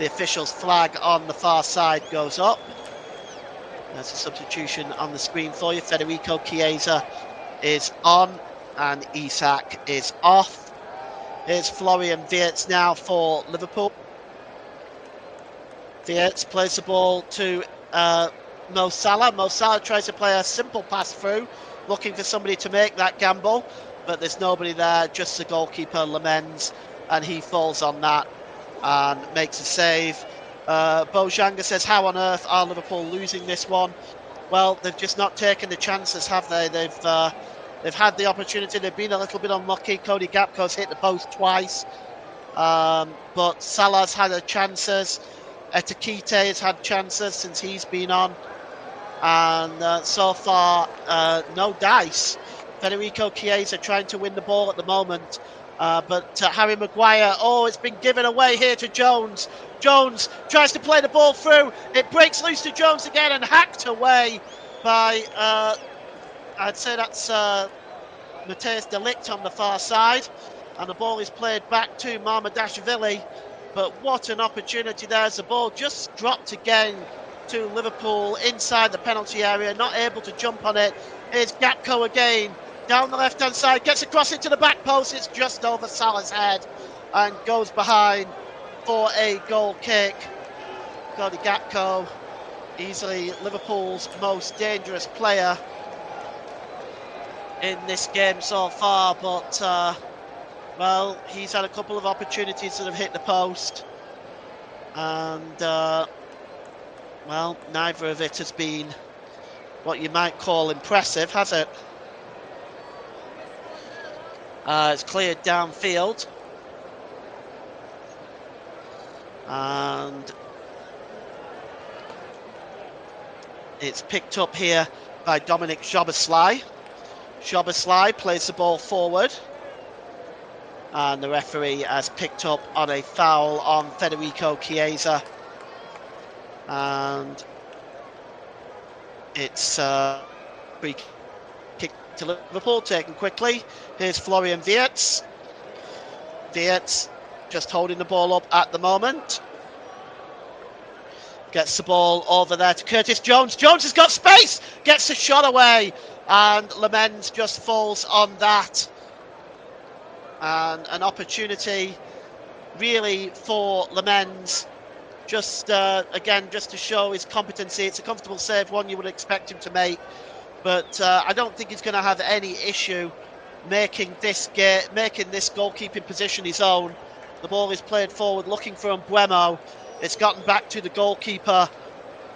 the official's flag on the far side goes up. There's a substitution on the screen for you. Federico Chiesa is on and Isak is off. Here's Florian Wirtz now for Liverpool. Wirtz plays the ball to Mo Salah. Mo Salah tries to play a simple pass through, looking for somebody to make that gamble, but there's nobody there, just the goalkeeper, Lamens, and he falls on that and makes a save. Bojanga says, how on earth are Liverpool losing this one? Well, they've just not taken the chances, have they? They've had the opportunity. They've been a little bit unlucky. Cody Gakpo's hit the post twice, but Salah's had her chances. Etekite has had chances since he's been on, and so far, no dice. Federico Chiesa trying to win the ball at the moment, but Harry Maguire, it's been given away here to Jones. Jones tries to play the ball through. It breaks loose to Jones again and hacked away by, I'd say that's Matthijs de Ligt on the far side. And the ball is played back to Mamardashvili. But what an opportunity there as the ball just dropped again to Liverpool inside the penalty area, not able to jump on it. Here's Gakpo again, down the left-hand side, gets across into the back post. It's just over Salah's head and goes behind for a goal kick. Cody Gakpo, easily Liverpool's most dangerous player in this game so far, but well, he's had a couple of opportunities that have hit the post, and well, neither of it has been what you might call impressive, has it? It's cleared downfield, and it's picked up here by Dominic Szoboszlai. Szoboszlai plays the ball forward, and the referee has picked up on a foul on Federico Chiesa, and it's free kick to Liverpool, taken quickly. Here's Florian Wirtz. Wirtz just holding the ball up at the moment. Gets the ball over there to Curtis Jones. Jones has got space, gets the shot away, and Lemens just falls on that. And an opportunity really for Lemens, just again, just to show his competency. It's a comfortable save, one you would expect him to make, but I don't think he's going to have any issue making this goalkeeping position his own. The ball is played forward, looking for Mbeumo. It's gotten back to the goalkeeper,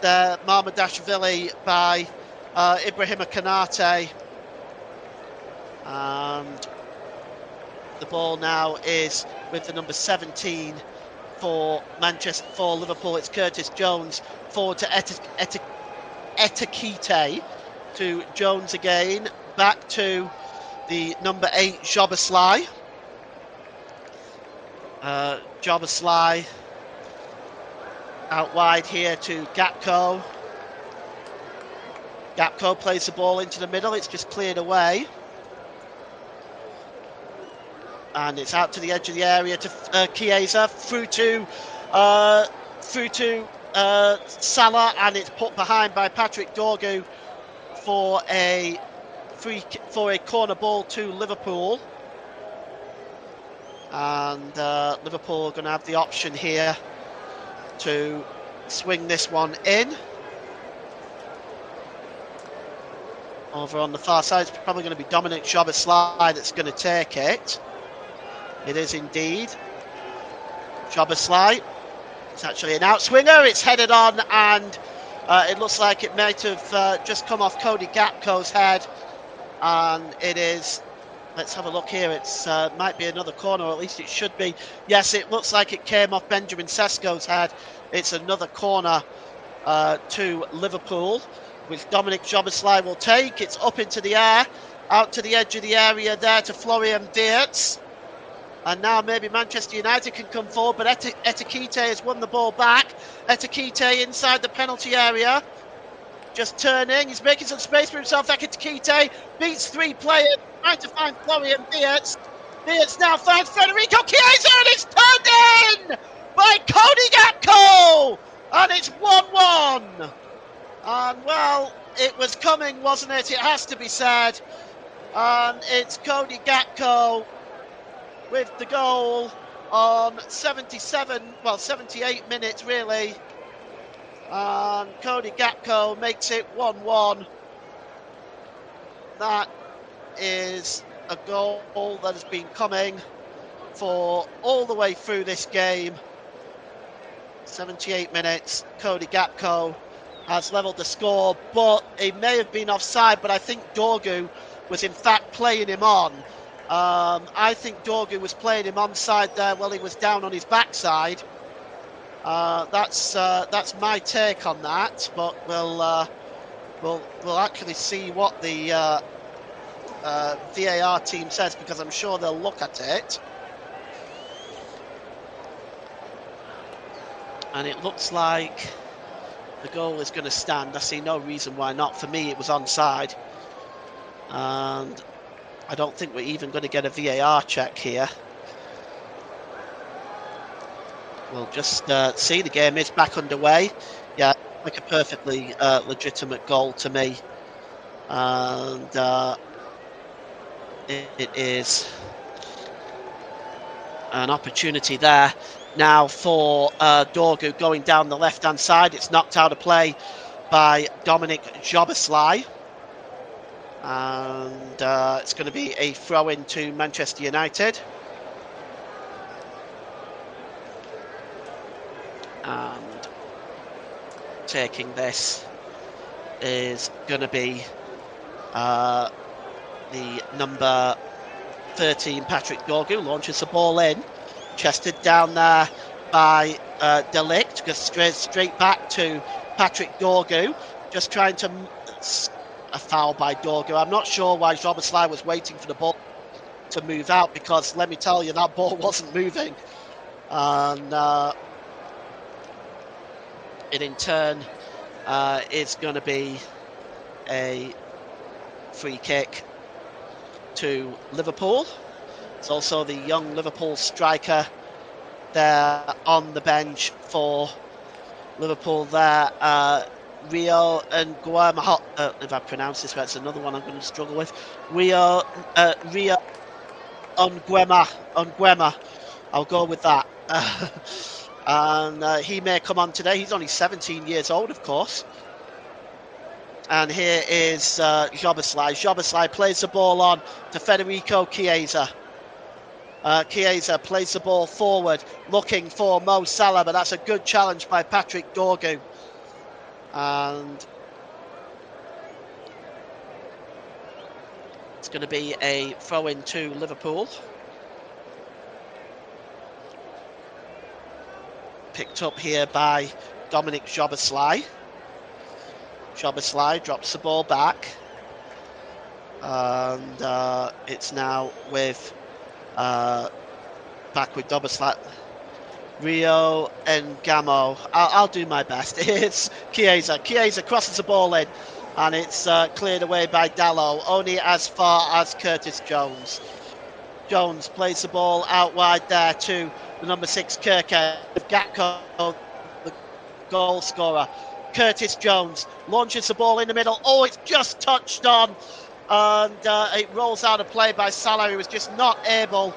Mamardashvili, by Ibrahima Konate, and the ball now is with the number 17 for Liverpool. It's Curtis Jones forward to Etekite, to Jones again, back to the number 8 Szoboszlai. Szoboszlai out wide here to Gakpo. Gakpo plays the ball into the middle. It's just cleared away, and it's out to the edge of the area to Chiesa, through to Salah, and it's put behind by Patrick Dorgu for a corner ball to Liverpool. And Liverpool are going to have the option here to swing this one in. Over on the far side, it's probably going to be Dominic Szoboszlai that's going to take it. It is indeed Szoboszlai. It's actually an outswinger. It's headed on, and it looks like it might have just come off Cody Gakpo's head. And it is, let's have a look here. It's might be another corner, or at least it should be. Yes, it looks like it came off Benjamin Sesko's head. It's another corner to Liverpool, which Dominic Szoboszlai will take. It's up into the air, out to the edge of the area there to Florian Wirtz. And now maybe Manchester United can come forward, but Etekite has won the ball back. Etekite inside the penalty area, just turning. He's making some space for himself. Etekite beats 3 players, trying to find Florian Wirtz. Wirtz now finds Federico Chiesa, and it's turned in by Cody Gakpo, and it's 1-1. And well, it was coming, wasn't it? It has to be said. And it's Cody Gakpo with the goal on 78 minutes really. And Cody Gakpo makes it 1-1. That is a goal that has been coming for all the way through this game. 78 minutes, Cody Gakpo has levelled the score, but it may have been offside, but I think Dorgu was in fact playing him on. I think Dorgu was playing him onside there while he was down on his backside. That's my take on that, but we'll actually see what the VAR team says, because I'm sure they'll look at it. And it looks like the goal is going to stand. I see no reason why not. For me, it was onside. And I don't think we're even going to get a VAR check here. We'll just see. The game is back underway. Yeah, like a perfectly legitimate goal to me. And it is an opportunity there now for Dorgu going down the left-hand side. It's knocked out of play by Dominic Joboslai. And it's going to be a throw-in to Manchester United. And taking this is going to be the number 13, Patrick Dorgu, launches the ball in. Chested down there by De Ligt, goes straight back to Patrick Dorgu, just trying to a foul by Dorgu. I'm not sure why Joboslai was waiting for the ball to move out, because let me tell you, that ball wasn't moving. And it in turn is going to be a free kick to Liverpool. It's also the young Liverpool striker there on the bench for Liverpool there, Rio Nguema. If I pronounce this right, it's another one I'm going to struggle with. Rio Nguema. I'll go with that. And he may come on today. He's only 17 years old, of course. And here is Joboslai. Joboslai plays the ball on to Federico Chiesa. Chiesa plays the ball forward, looking for Mo Salah, but that's a good challenge by Patrick Dorgu. And it's going to be a throw-in to Liverpool. Picked up here by Dominic Joboslai. Joboslai drops the ball back. And it's now with back with Joboslai. Rio Nguema. I'll do my best. It's Chiesa. Chiesa crosses the ball in, and it's cleared away by Dalot, only as far as Curtis Jones. Jones plays the ball out wide there to the number 6 Kirke. Gakpo, the goal scorer. Curtis Jones launches the ball in the middle. Oh, it's just touched on, and it rolls out of play by Salah, who was just not able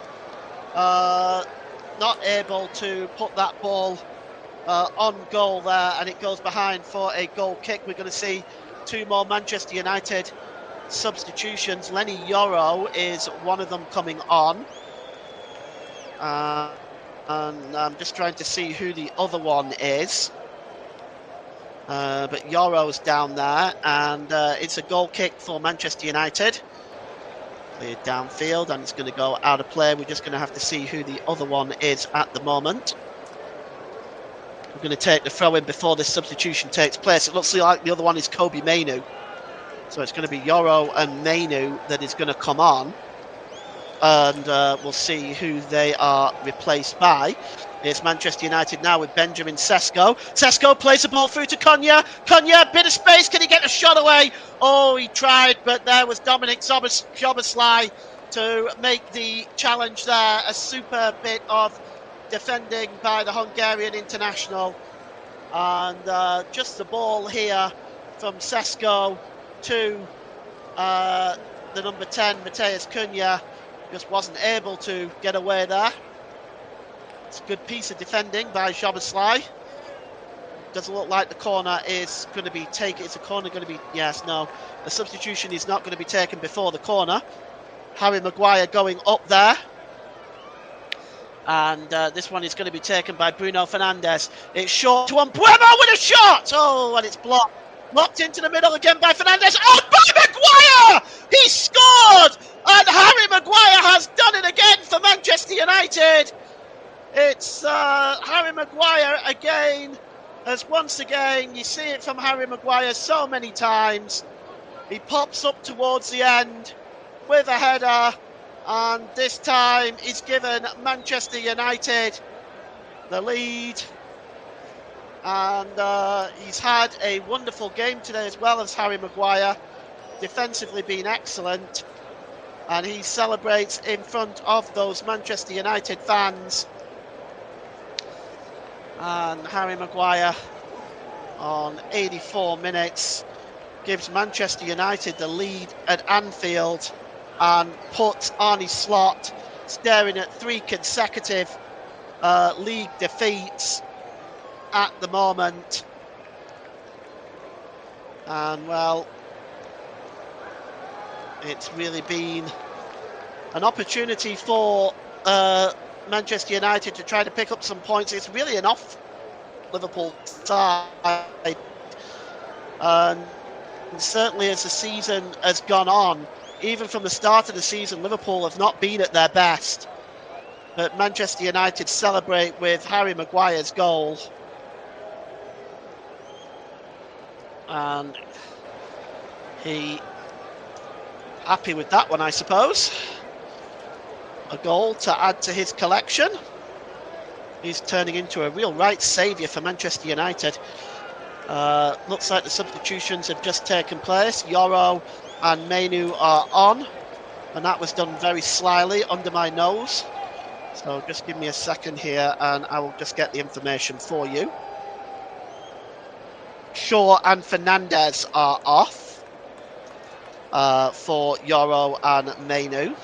to put that ball on goal there, and it goes behind for a goal kick. We're going to see 2 more Manchester United substitutions. Lenny Yoro is one of them coming on, and I'm just trying to see who the other one is. But Yoro's down there, and it's a goal kick for Manchester United. Cleared downfield, and it's going to go out of play. We're just going to have to see who the other one is at the moment. We're going to take the throw in before this substitution takes place. It looks like the other one is Kobe Mainu. So it's going to be Yoro and Mainu that is going to come on. And we'll see who they are replaced by. It's Manchester United now with Benjamin Sesko. Sesko plays the ball through to Konya. Konya, bit of space. Can he get a shot away? Oh, he tried, but there was Dominic Joboslai to make the challenge there. A super bit of defending by the Hungarian international. And just the ball here from Sesko to the number 10, Matheus Cunha. Just wasn't able to get away there. It's a good piece of defending by Joboslai. Doesn't look like the corner is going to be taken. Is the corner going to be? Yes, no. The substitution is not going to be taken before the corner. Harry Maguire going up there. And this one is going to be taken by Bruno Fernandes. It's short to Mbeumo with a shot. Oh, and it's blocked. Locked into the middle again by Fernandes. Oh, by Maguire! He scored! And Harry Maguire has done it again for Manchester United. It's Harry Maguire again. As once again, you see it from Harry Maguire so many times. He pops up towards the end with a header. And this time he's given Manchester United the lead. And he's had a wonderful game today as well as Harry Maguire. Defensively been excellent. And he celebrates in front of those Manchester United fans. And Harry Maguire on 84 minutes gives Manchester United the lead at Anfield and puts Arne Slot staring at 3 consecutive league defeats at the moment. And well, it's really been an opportunity for Manchester United to try to pick up some points. It's really an off Liverpool side, and certainly as the season has gone on, even from the start of the season, Liverpool have not been at their best. But Manchester United celebrate with Harry Maguire's goal. And he happy with that one, I suppose. A goal to add to his collection. He's turning into a real right saviour for Manchester United. Looks like the substitutions have just taken place. Yoro and Mainu are on, and that was done very slyly under my nose. So just give me a second here and I will just get the information for you. Shaw and Fernandes are off for Yoro and Mainu.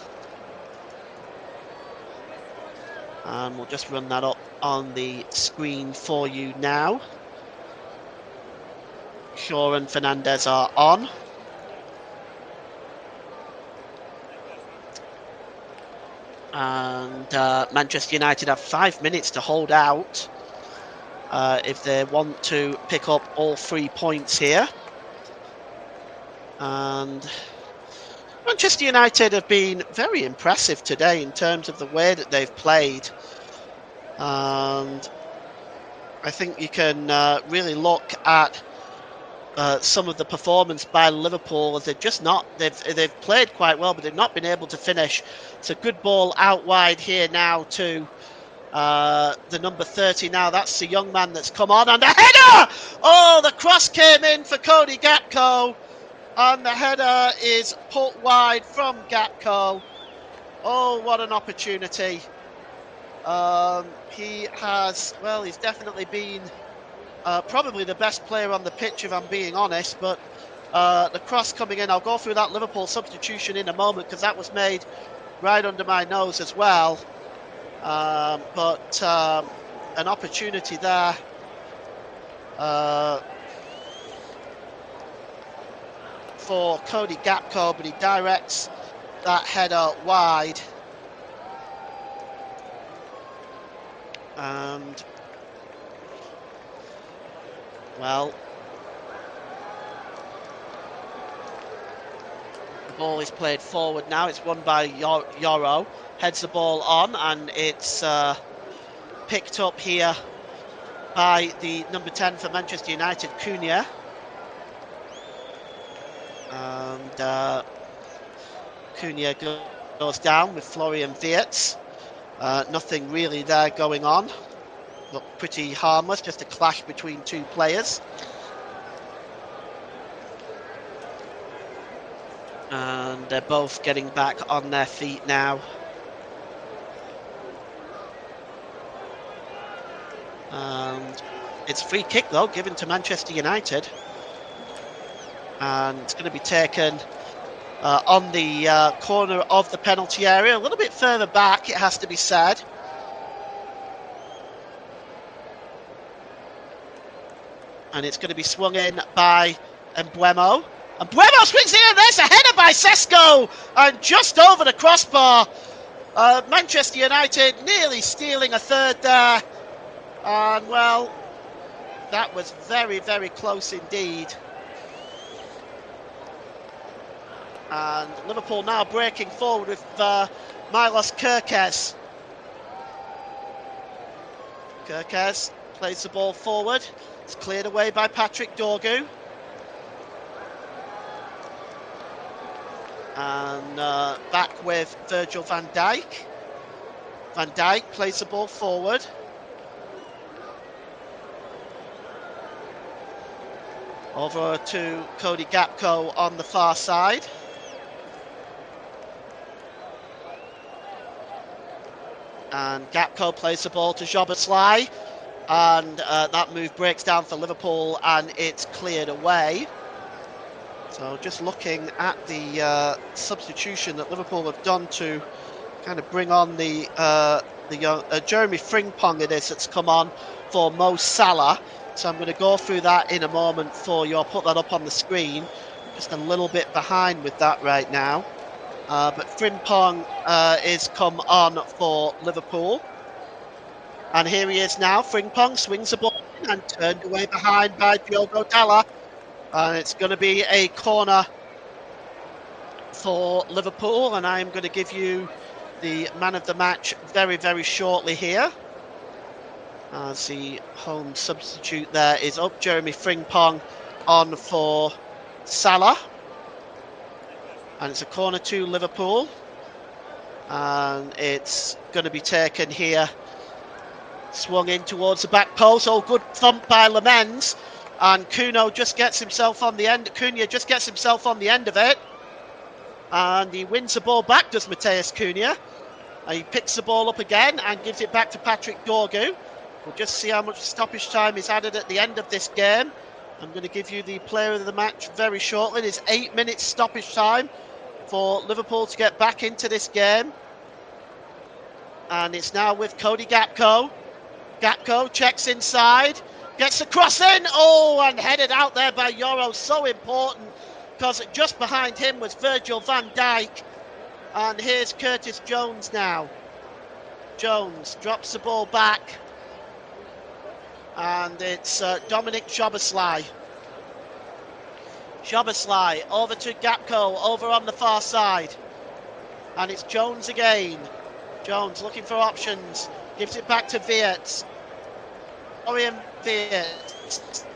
And we'll just run that up on the screen for you now. Shaw and Fernandes are on. And Manchester United have 5 minutes to hold out if they want to pick up all 3 points here. And Manchester United have been very impressive today in terms of the way that they've played. And I think you can really look at some of the performance by Liverpool as they've played quite well, but they've not been able to finish. It's a good ball out wide here now to the number 30 now. That's the young man that's come on, and the header! Oh, the cross came in for Cody Gakpo, and the header is put wide from Gakpo. Oh, what an opportunity. He's definitely been probably the best player on the pitch, if I'm being honest, but the cross coming in, I'll go through that Liverpool substitution in a moment because that was made right under my nose as well. But an opportunity there for Cody Gakpo, but he directs that header wide. And well, the ball is played forward now. It's won by Yoro. Heads the ball on, and it's picked up here by the number 10 for Manchester United, Cunha. And Cunha goes down with Florian Wirtz. Nothing really there going on. Looked pretty harmless, just a clash between 2 players. And they're both getting back on their feet now. And it's a free kick though, given to Manchester United. And it's going to be taken on the corner of the penalty area, a little bit further back, it has to be said. And it's going to be swung in by Mbeumo. Mbeumo swings in, and there's a header by Sesko, and just over the crossbar. Manchester United nearly stealing a third there. And, well, that was very, very close indeed. And Liverpool now breaking forward with Milos Kerkez. Kerkez plays the ball forward. It's cleared away by Patrick Dorgu. And back with Virgil van Dijk. Van Dijk plays the ball forward. Over to Cody Gakpo on the far side. And Gakpo plays the ball to Szoboszlai. And that move breaks down for Liverpool and it's cleared away. So just looking at the substitution that Liverpool have done to kind of bring on the young Jeremy Frimpong it is that's come on for Mo Salah. So I'm going to go through that in a moment for you. I'll put that up on the screen. Just a little bit behind with that right now. But Frimpong is come on for Liverpool. And here he is now. Frimpong swings the ball in and turned away behind by Diogo Dalla. And it's going to be a corner for Liverpool. And I'm going to give you the man of the match very, very shortly here. As the home substitute there is up. Jeremy Frimpong on for Salah. And it's a corner to Liverpool. And it's going to be taken here. Swung in towards the back post. Oh, good thump by Lamens. And Cunha just gets himself on the end of it. And he wins the ball back, does Mateus Cunha. And he picks the ball up again and gives it back to Patrick Dorgu. We'll just see how much stoppage time is added at the end of this game. I'm going to give you the player of the match very shortly. There's 8 minutes stoppage time for Liverpool to get back into this game. And it's now with Cody Gakpo. Gakpo checks inside. Gets the cross in. Oh, and headed out there by Yoro. So important because just behind him was Virgil van Dijk. And here's Curtis Jones now. Jones drops the ball back. And it's Dominic Szoboszlai. Szoboszlai over to Gakpo, over on the far side. And it's Jones again. Jones looking for options. Gives it back to Wirtz. Orion Wirtz.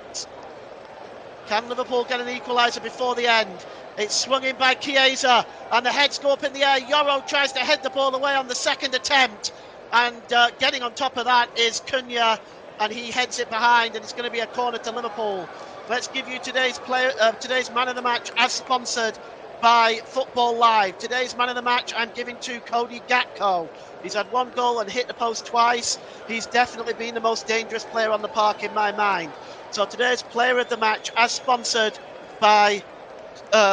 Can Liverpool get an equaliser before the end? It's swung in by Chiesa. And the heads go up in the air. Yoro tries to head the ball away on the second attempt. And getting on top of that is Cunha. And he heads it behind, and it's going to be a corner to Liverpool. Let's give you today's man of the match as sponsored by Football Live. Today's man of the match I'm giving to Cody Gakpo. He's had one goal and hit the post twice. He's definitely been the most dangerous player on the park in my mind. So today's player of the match as sponsored by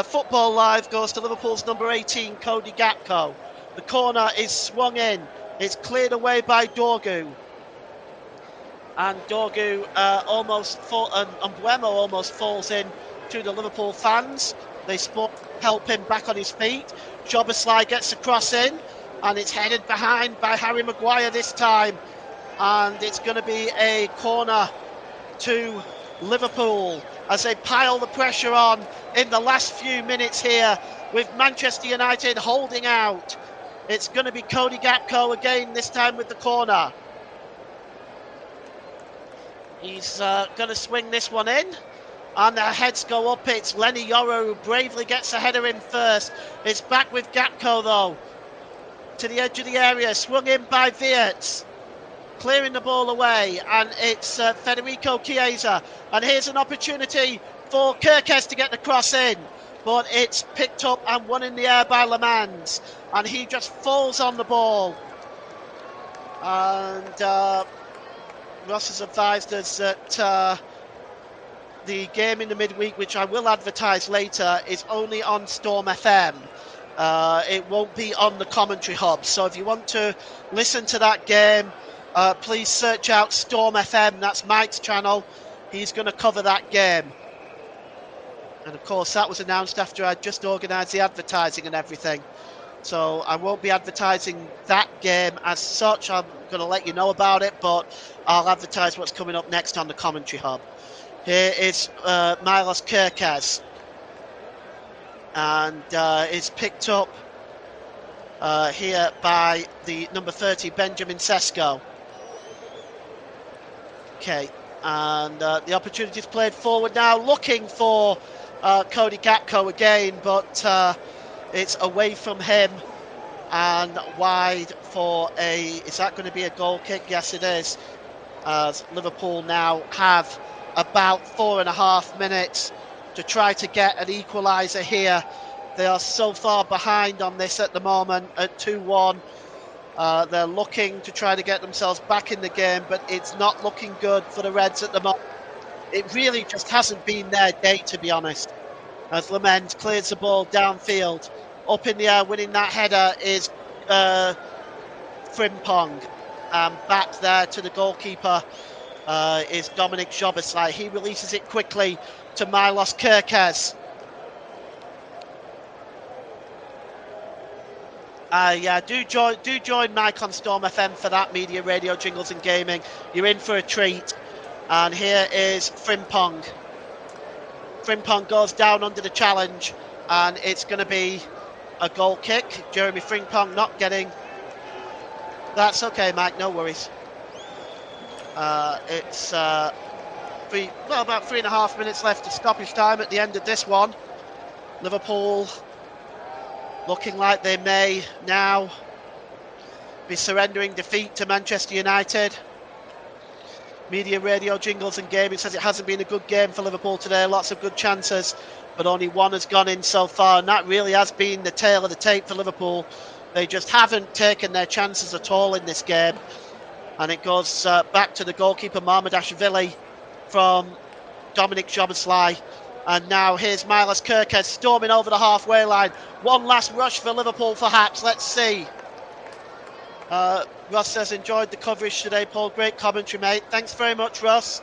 Football Live goes to Liverpool's number 18, Cody Gakpo. The corner is swung in. It's cleared away by Dorgu. And Dorgu Mbuemo almost falls in to the Liverpool fans. They help him back on his feet. Szoboszlai gets the cross in, and it's headed behind by Harry Maguire this time. And it's going to be a corner to Liverpool as they pile the pressure on in the last few minutes here with Manchester United holding out. It's going to be Cody Gakpo again, this time with the corner. He's going to swing this one in. And the heads go up. It's Lenny Yoro who bravely gets a header in first. It's back with Gakpo though. To the edge of the area. Swung in by Wirtz. Clearing the ball away. And it's Federico Chiesa. And here's an opportunity for Kerkez to get the cross in. But it's picked up and won in the air by Lamens. And he just falls on the ball. And Ross has advised us that the game in the midweek, which I will advertise later, is only on Storm FM. It won't be on the Commentary Hub. So if you want to listen to that game, please search out Storm FM. That's Mike's channel. He's going to cover that game. And of course, that was announced after I'd just organised the advertising and everything. So I won't be advertising that game as such. I'm going to let you know about it, but I'll advertise what's coming up next on the Commentary Hub. Here is Milos Kerkez, and it's picked up here by the number 30, Benjamin Sesko. Okay, and the opportunity is played forward now, looking for Cody Gakpo again, but it's away from him and wide for is that going to be a goal kick? Yes, it is. As Liverpool now have about 4.5 minutes to try to get an equaliser here. They are so far behind on this at the moment at 2-1. They're looking to try to get themselves back in the game, but it's not looking good for the Reds at the moment. It really just hasn't been their day, to be honest. As Lamens clears the ball downfield, up in the air, winning that header is Frimpong. Back there to the goalkeeper is Dominic Szoboszlai. He releases it quickly to Milos Kerkez. Yeah, do join Mike on Storm FM for that media, radio, jingles and gaming. You're in for a treat. And here is Frimpong. Frimpong goes down under the challenge, and it's going to be a goal kick. Jeremy Frimpong not getting... That's okay, Mike, no worries. It's about 3.5 minutes left of stoppage time at the end of this one. Liverpool looking like they may now be surrendering defeat to Manchester United. Media, radio, jingles and gaming says it hasn't been a good game for Liverpool today. Lots of good chances, but only one has gone in so far, and that really has been the tail of the tape for Liverpool. They just haven't taken their chances at all in this game. And it goes back to the goalkeeper, Mamardashvili, from Dominic Szoboszlai. And now here's Milos Kerkez storming over the halfway line. One last rush for Liverpool, perhaps. Let's see. Russ says, enjoyed the coverage today, Paul. Great commentary, mate. Thanks very much, Russ.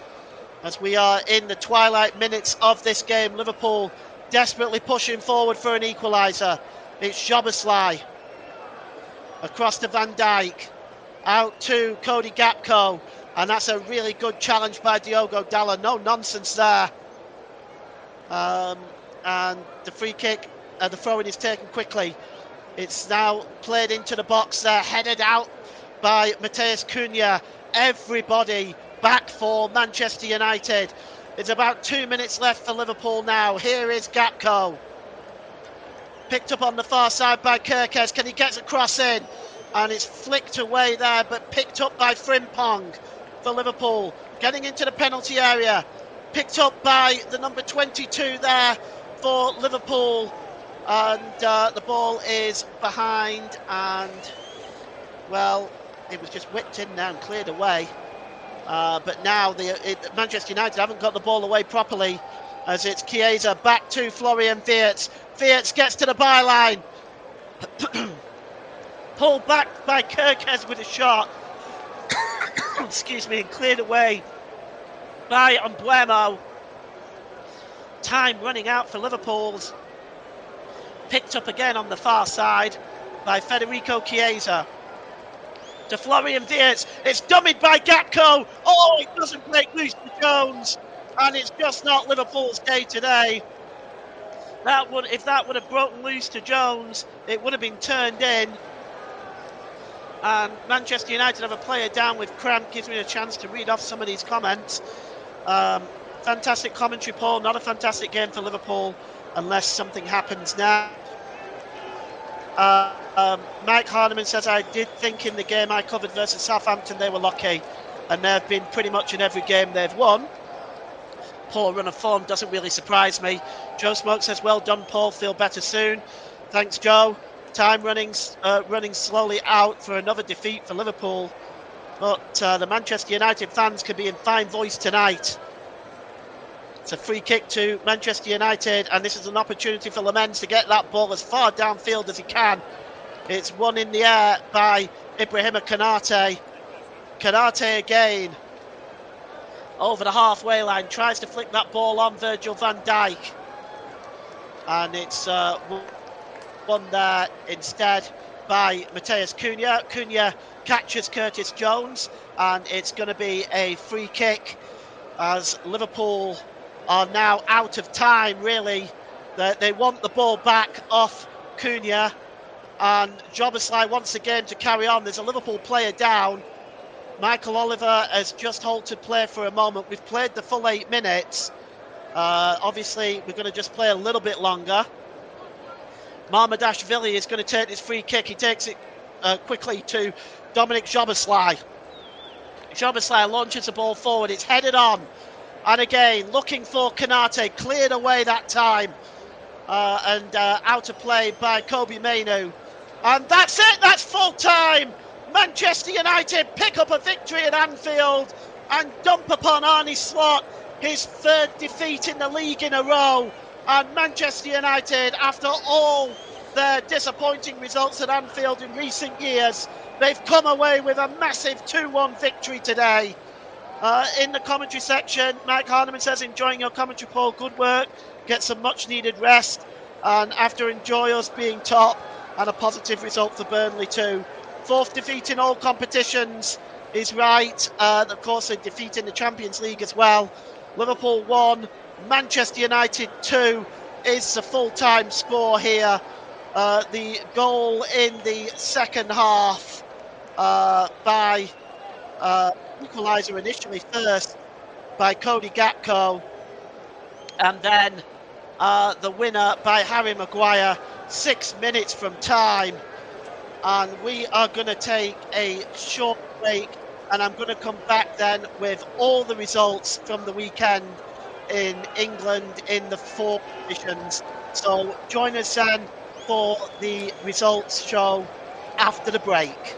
As we are in the twilight minutes of this game, Liverpool desperately pushing forward for an equaliser. It's Szoboszlai. Across to Van Dijk. Out to Cody Gakpo. And that's a really good challenge by Diogo Dalot. No nonsense there. And the free kick, the throw-in is taken quickly. It's now played into the box there, headed out by Mateus Cunha. Everybody back for Manchester United. It's about 2 minutes left for Liverpool now. Here is Gakpo. Picked up on the far side by Kerkez. Can he get a cross in? And it's flicked away there, but picked up by Frimpong for Liverpool. Getting into the penalty area. Picked up by the number 22 there for Liverpool. And the ball is behind, and, well, it was just whipped in there and cleared away. But now Manchester United haven't got the ball away properly, as it's Chiesa back to Florian Wirtz. Wirtz gets to the byline. Pulled back by Kerkez with a shot. Excuse me, and cleared away by Mbeumo. Time running out for Liverpool's. Picked up again on the far side by Federico Chiesa. To Florian Wirtz. It's dummied by Gakpo. Oh, it doesn't break loose to Jones. And it's just not Liverpool's day today. If that would have broken loose to Jones, it would have been turned in. And Manchester United have a player down with cramp. Gives me a chance to read off some of these comments. Fantastic commentary, Paul. Not a fantastic game for Liverpool unless something happens now. Mike Harneman says, I did think in the game I covered versus Southampton they were lucky, and they've been pretty much in every game they've won. Poor run of form doesn't really surprise me. Joe Smoke says, well done, Paul, feel better soon. Thanks, Joe. Time running slowly out for another defeat for Liverpool, but the Manchester United fans could be in fine voice tonight. It's a free kick to Manchester United, and this is an opportunity for Lamens to get that ball as far downfield as he can. It's won in the air by Ibrahima Konate. Konate again over the halfway line, tries to flick that ball on Virgil van Dijk, and it's won there instead by Mateus Cunha. Cunha catches Curtis Jones, and it's going to be a free kick as Liverpool are now out of time, really. They want the ball back off Cunha, and Jobbersley once again to carry on. There's a Liverpool player down. Michael Oliver has just halted play for a moment. We've played the full 8 minutes. Obviously, we're going to just play a little bit longer. Marmadashvili is going to take this free kick. He takes it quickly to Dominic Jobbersley. Jobbersley launches the ball forward. It's headed on. And again, looking for Konate. Cleared away that time. And out of play by Kobe Mainu. And that's it. That's full time. Manchester United pick up a victory at Anfield and dump upon Arne Slot his 3rd defeat in the league in a row. And Manchester United, after all their disappointing results at Anfield in recent years, they've come away with a massive 2-1 victory today. In the commentary section, Mike Harneman says, enjoying your commentary, Paul. Good work. Get some much needed rest. And after enjoy us being top, and a positive result for Burnley too. 4th defeat in all competitions is right. Of course, a defeat in the Champions League as well. Liverpool 1, Manchester United 2 is the full-time score here. The goal in the second half by equaliser initially first by Cody Gakpo, and then the winner by Harry Maguire 6 minutes from time. And we are going to take a short break, and I'm going to come back then with all the results from the weekend in England in the 4 divisions. So join us then for the results show after the break.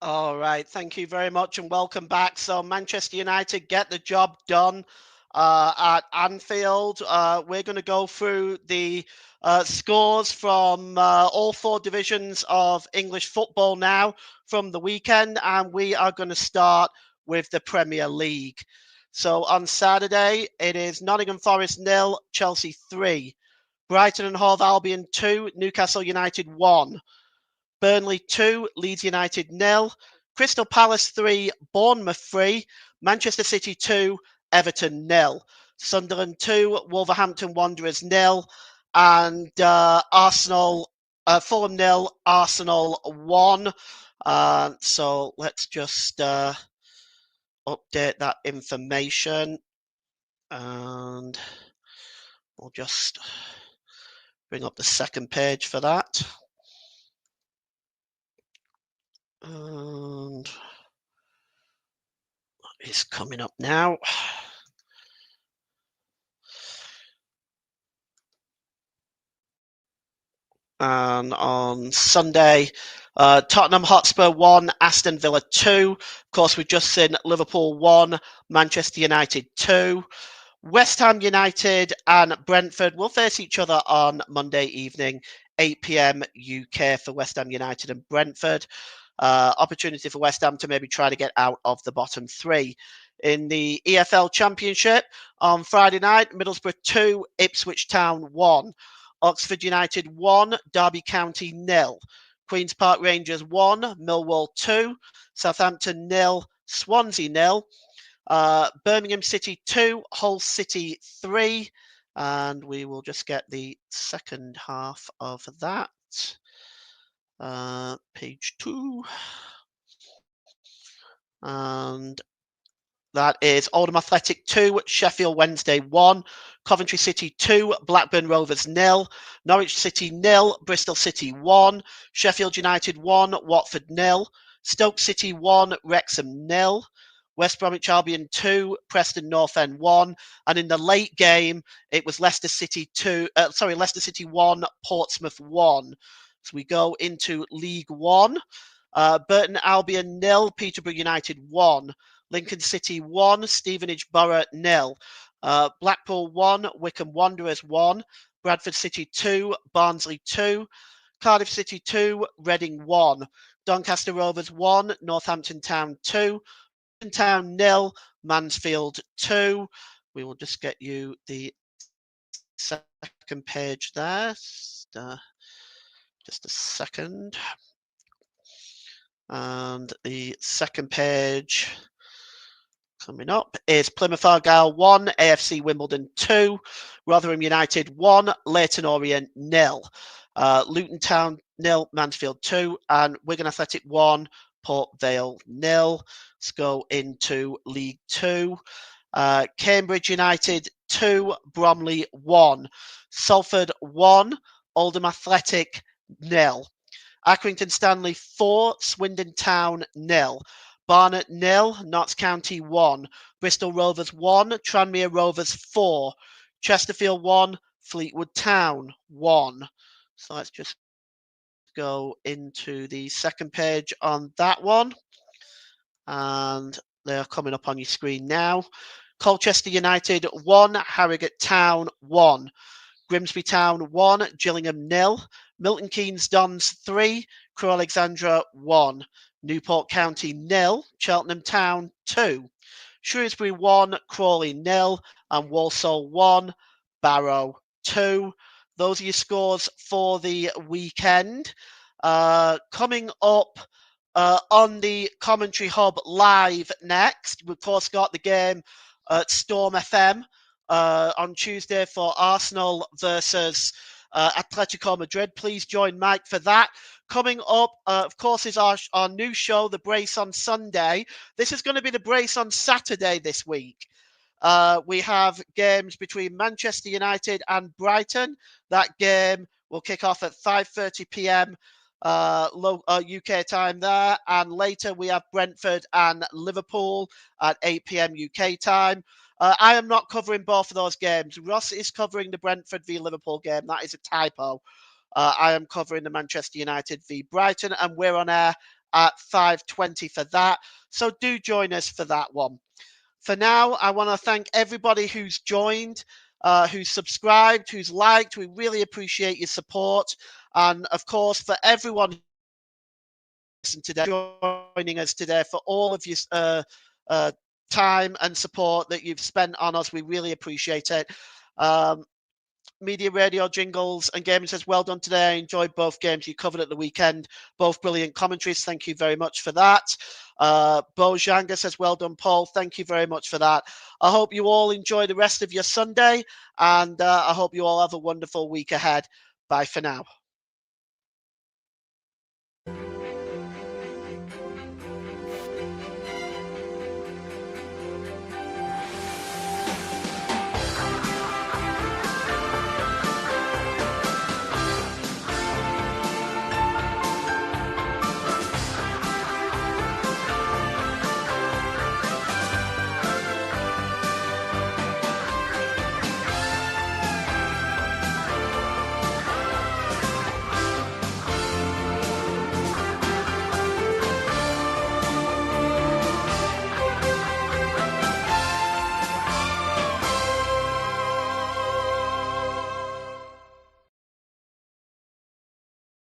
All right, thank you very much and welcome back. So Manchester United get the job done at Anfield. We're going to go through the scores from all four divisions of English football now from the weekend, and we are going to start with the Premier League. So on Saturday, it is Nottingham Forest 0, Chelsea 3, Brighton and Hove Albion 2, Newcastle United 1. Burnley 2, Leeds United 0, Crystal Palace 3, Bournemouth 3, Manchester City 2, Everton 0, Sunderland 2, Wolverhampton Wanderers 0, and Fulham 0, Arsenal 1. So let's just update that information, and we'll just bring up the second page for that. And it's coming up now. And on Sunday, Tottenham Hotspur 1, Aston Villa 2. Of course, we've just seen Liverpool 1, Manchester United 2. West Ham United and Brentford will face each other on Monday evening, 8 p.m. UK for West Ham United and Brentford. Opportunity for West Ham to maybe try to get out of the bottom three. In the EFL Championship on Friday night, Middlesbrough 2, Ipswich Town 1. Oxford United 1, Derby County 0. Queen's Park Rangers 1, Millwall 2. Southampton 0, Swansea 0. Birmingham City 2, Hull City 3. And we will just get the second half of that. Page 2. And that is Oldham Athletic 2, Sheffield Wednesday 1, Coventry City 2, Blackburn Rovers 0, Norwich City 0, Bristol City 1, Sheffield United 1, Watford 0, Stoke City 1, Wrexham 0, West Bromwich Albion 2, Preston North End 1, and in the late game it was Leicester City 1, Portsmouth 1. So we go into League 1. Burton Albion 0, Peterborough United 1. Lincoln City 1, Stevenage Borough 0. Blackpool 1, Wycombe Wanderers 1. Bradford City 2, Barnsley 2. Cardiff City 2, Reading 1. Doncaster Rovers 1, Northampton Town 2. Town 0, Mansfield 2. We will just get you the second page there. Just a second. And the second page coming up is Plymouth Argyle 1, AFC Wimbledon 2, Rotherham United 1, Leyton Orient 0, Luton Town 0, Mansfield 2, and Wigan Athletic 1, Port Vale 0. Let's go into League 2. Cambridge United 2, Bromley 1, Salford 1, Oldham Athletic 0. Accrington Stanley 4, Swindon Town 0. Barnet 0, Notts County 1. Bristol Rovers 1, Tranmere Rovers 4. Chesterfield 1, Fleetwood Town 1. So let's just go into the second page on that one. And they're coming up on your screen now. Colchester United 1, Harrogate Town 1. Grimsby Town 1, Gillingham 0. Milton Keynes Dons 3, Crewe Alexandra 1. Newport County 0, Cheltenham Town 2. Shrewsbury 1, Crawley 0. And Walsall 1, Barrow 2. Those are your scores for the weekend. Coming up on the Commentary Hub live next, we've of course got the game at Storm FM on Tuesday for Arsenal versus Atletico Madrid. Please join Mike for that. Coming up, of course, is our new show, The Brace on Sunday. This is going to be The Brace on Saturday this week. We have games between Manchester United and Brighton. That game will kick off at 5:30 p.m. UK time there. And later we have Brentford and Liverpool at 8 p.m. UK time. I am not covering both of those games. Ross is covering the Brentford v Liverpool game. That is a typo. I am covering the Manchester United v Brighton, and we're on air at 5:20 for that. So do join us for that one. For now, I want to thank everybody who's joined, who's subscribed, who's liked. We really appreciate your support. And of course, for everyone today, joining us today, for all of your time and support that you've spent on us, we really appreciate it. Media Radio Jingles and Gaming says, well done today. I enjoyed both games you covered at the weekend. Both brilliant commentaries. Thank you very much for that. Bo Janga says, well done, Paul. Thank you very much for that. I hope you all enjoy the rest of your Sunday, and I hope you all have a wonderful week ahead. Bye for now.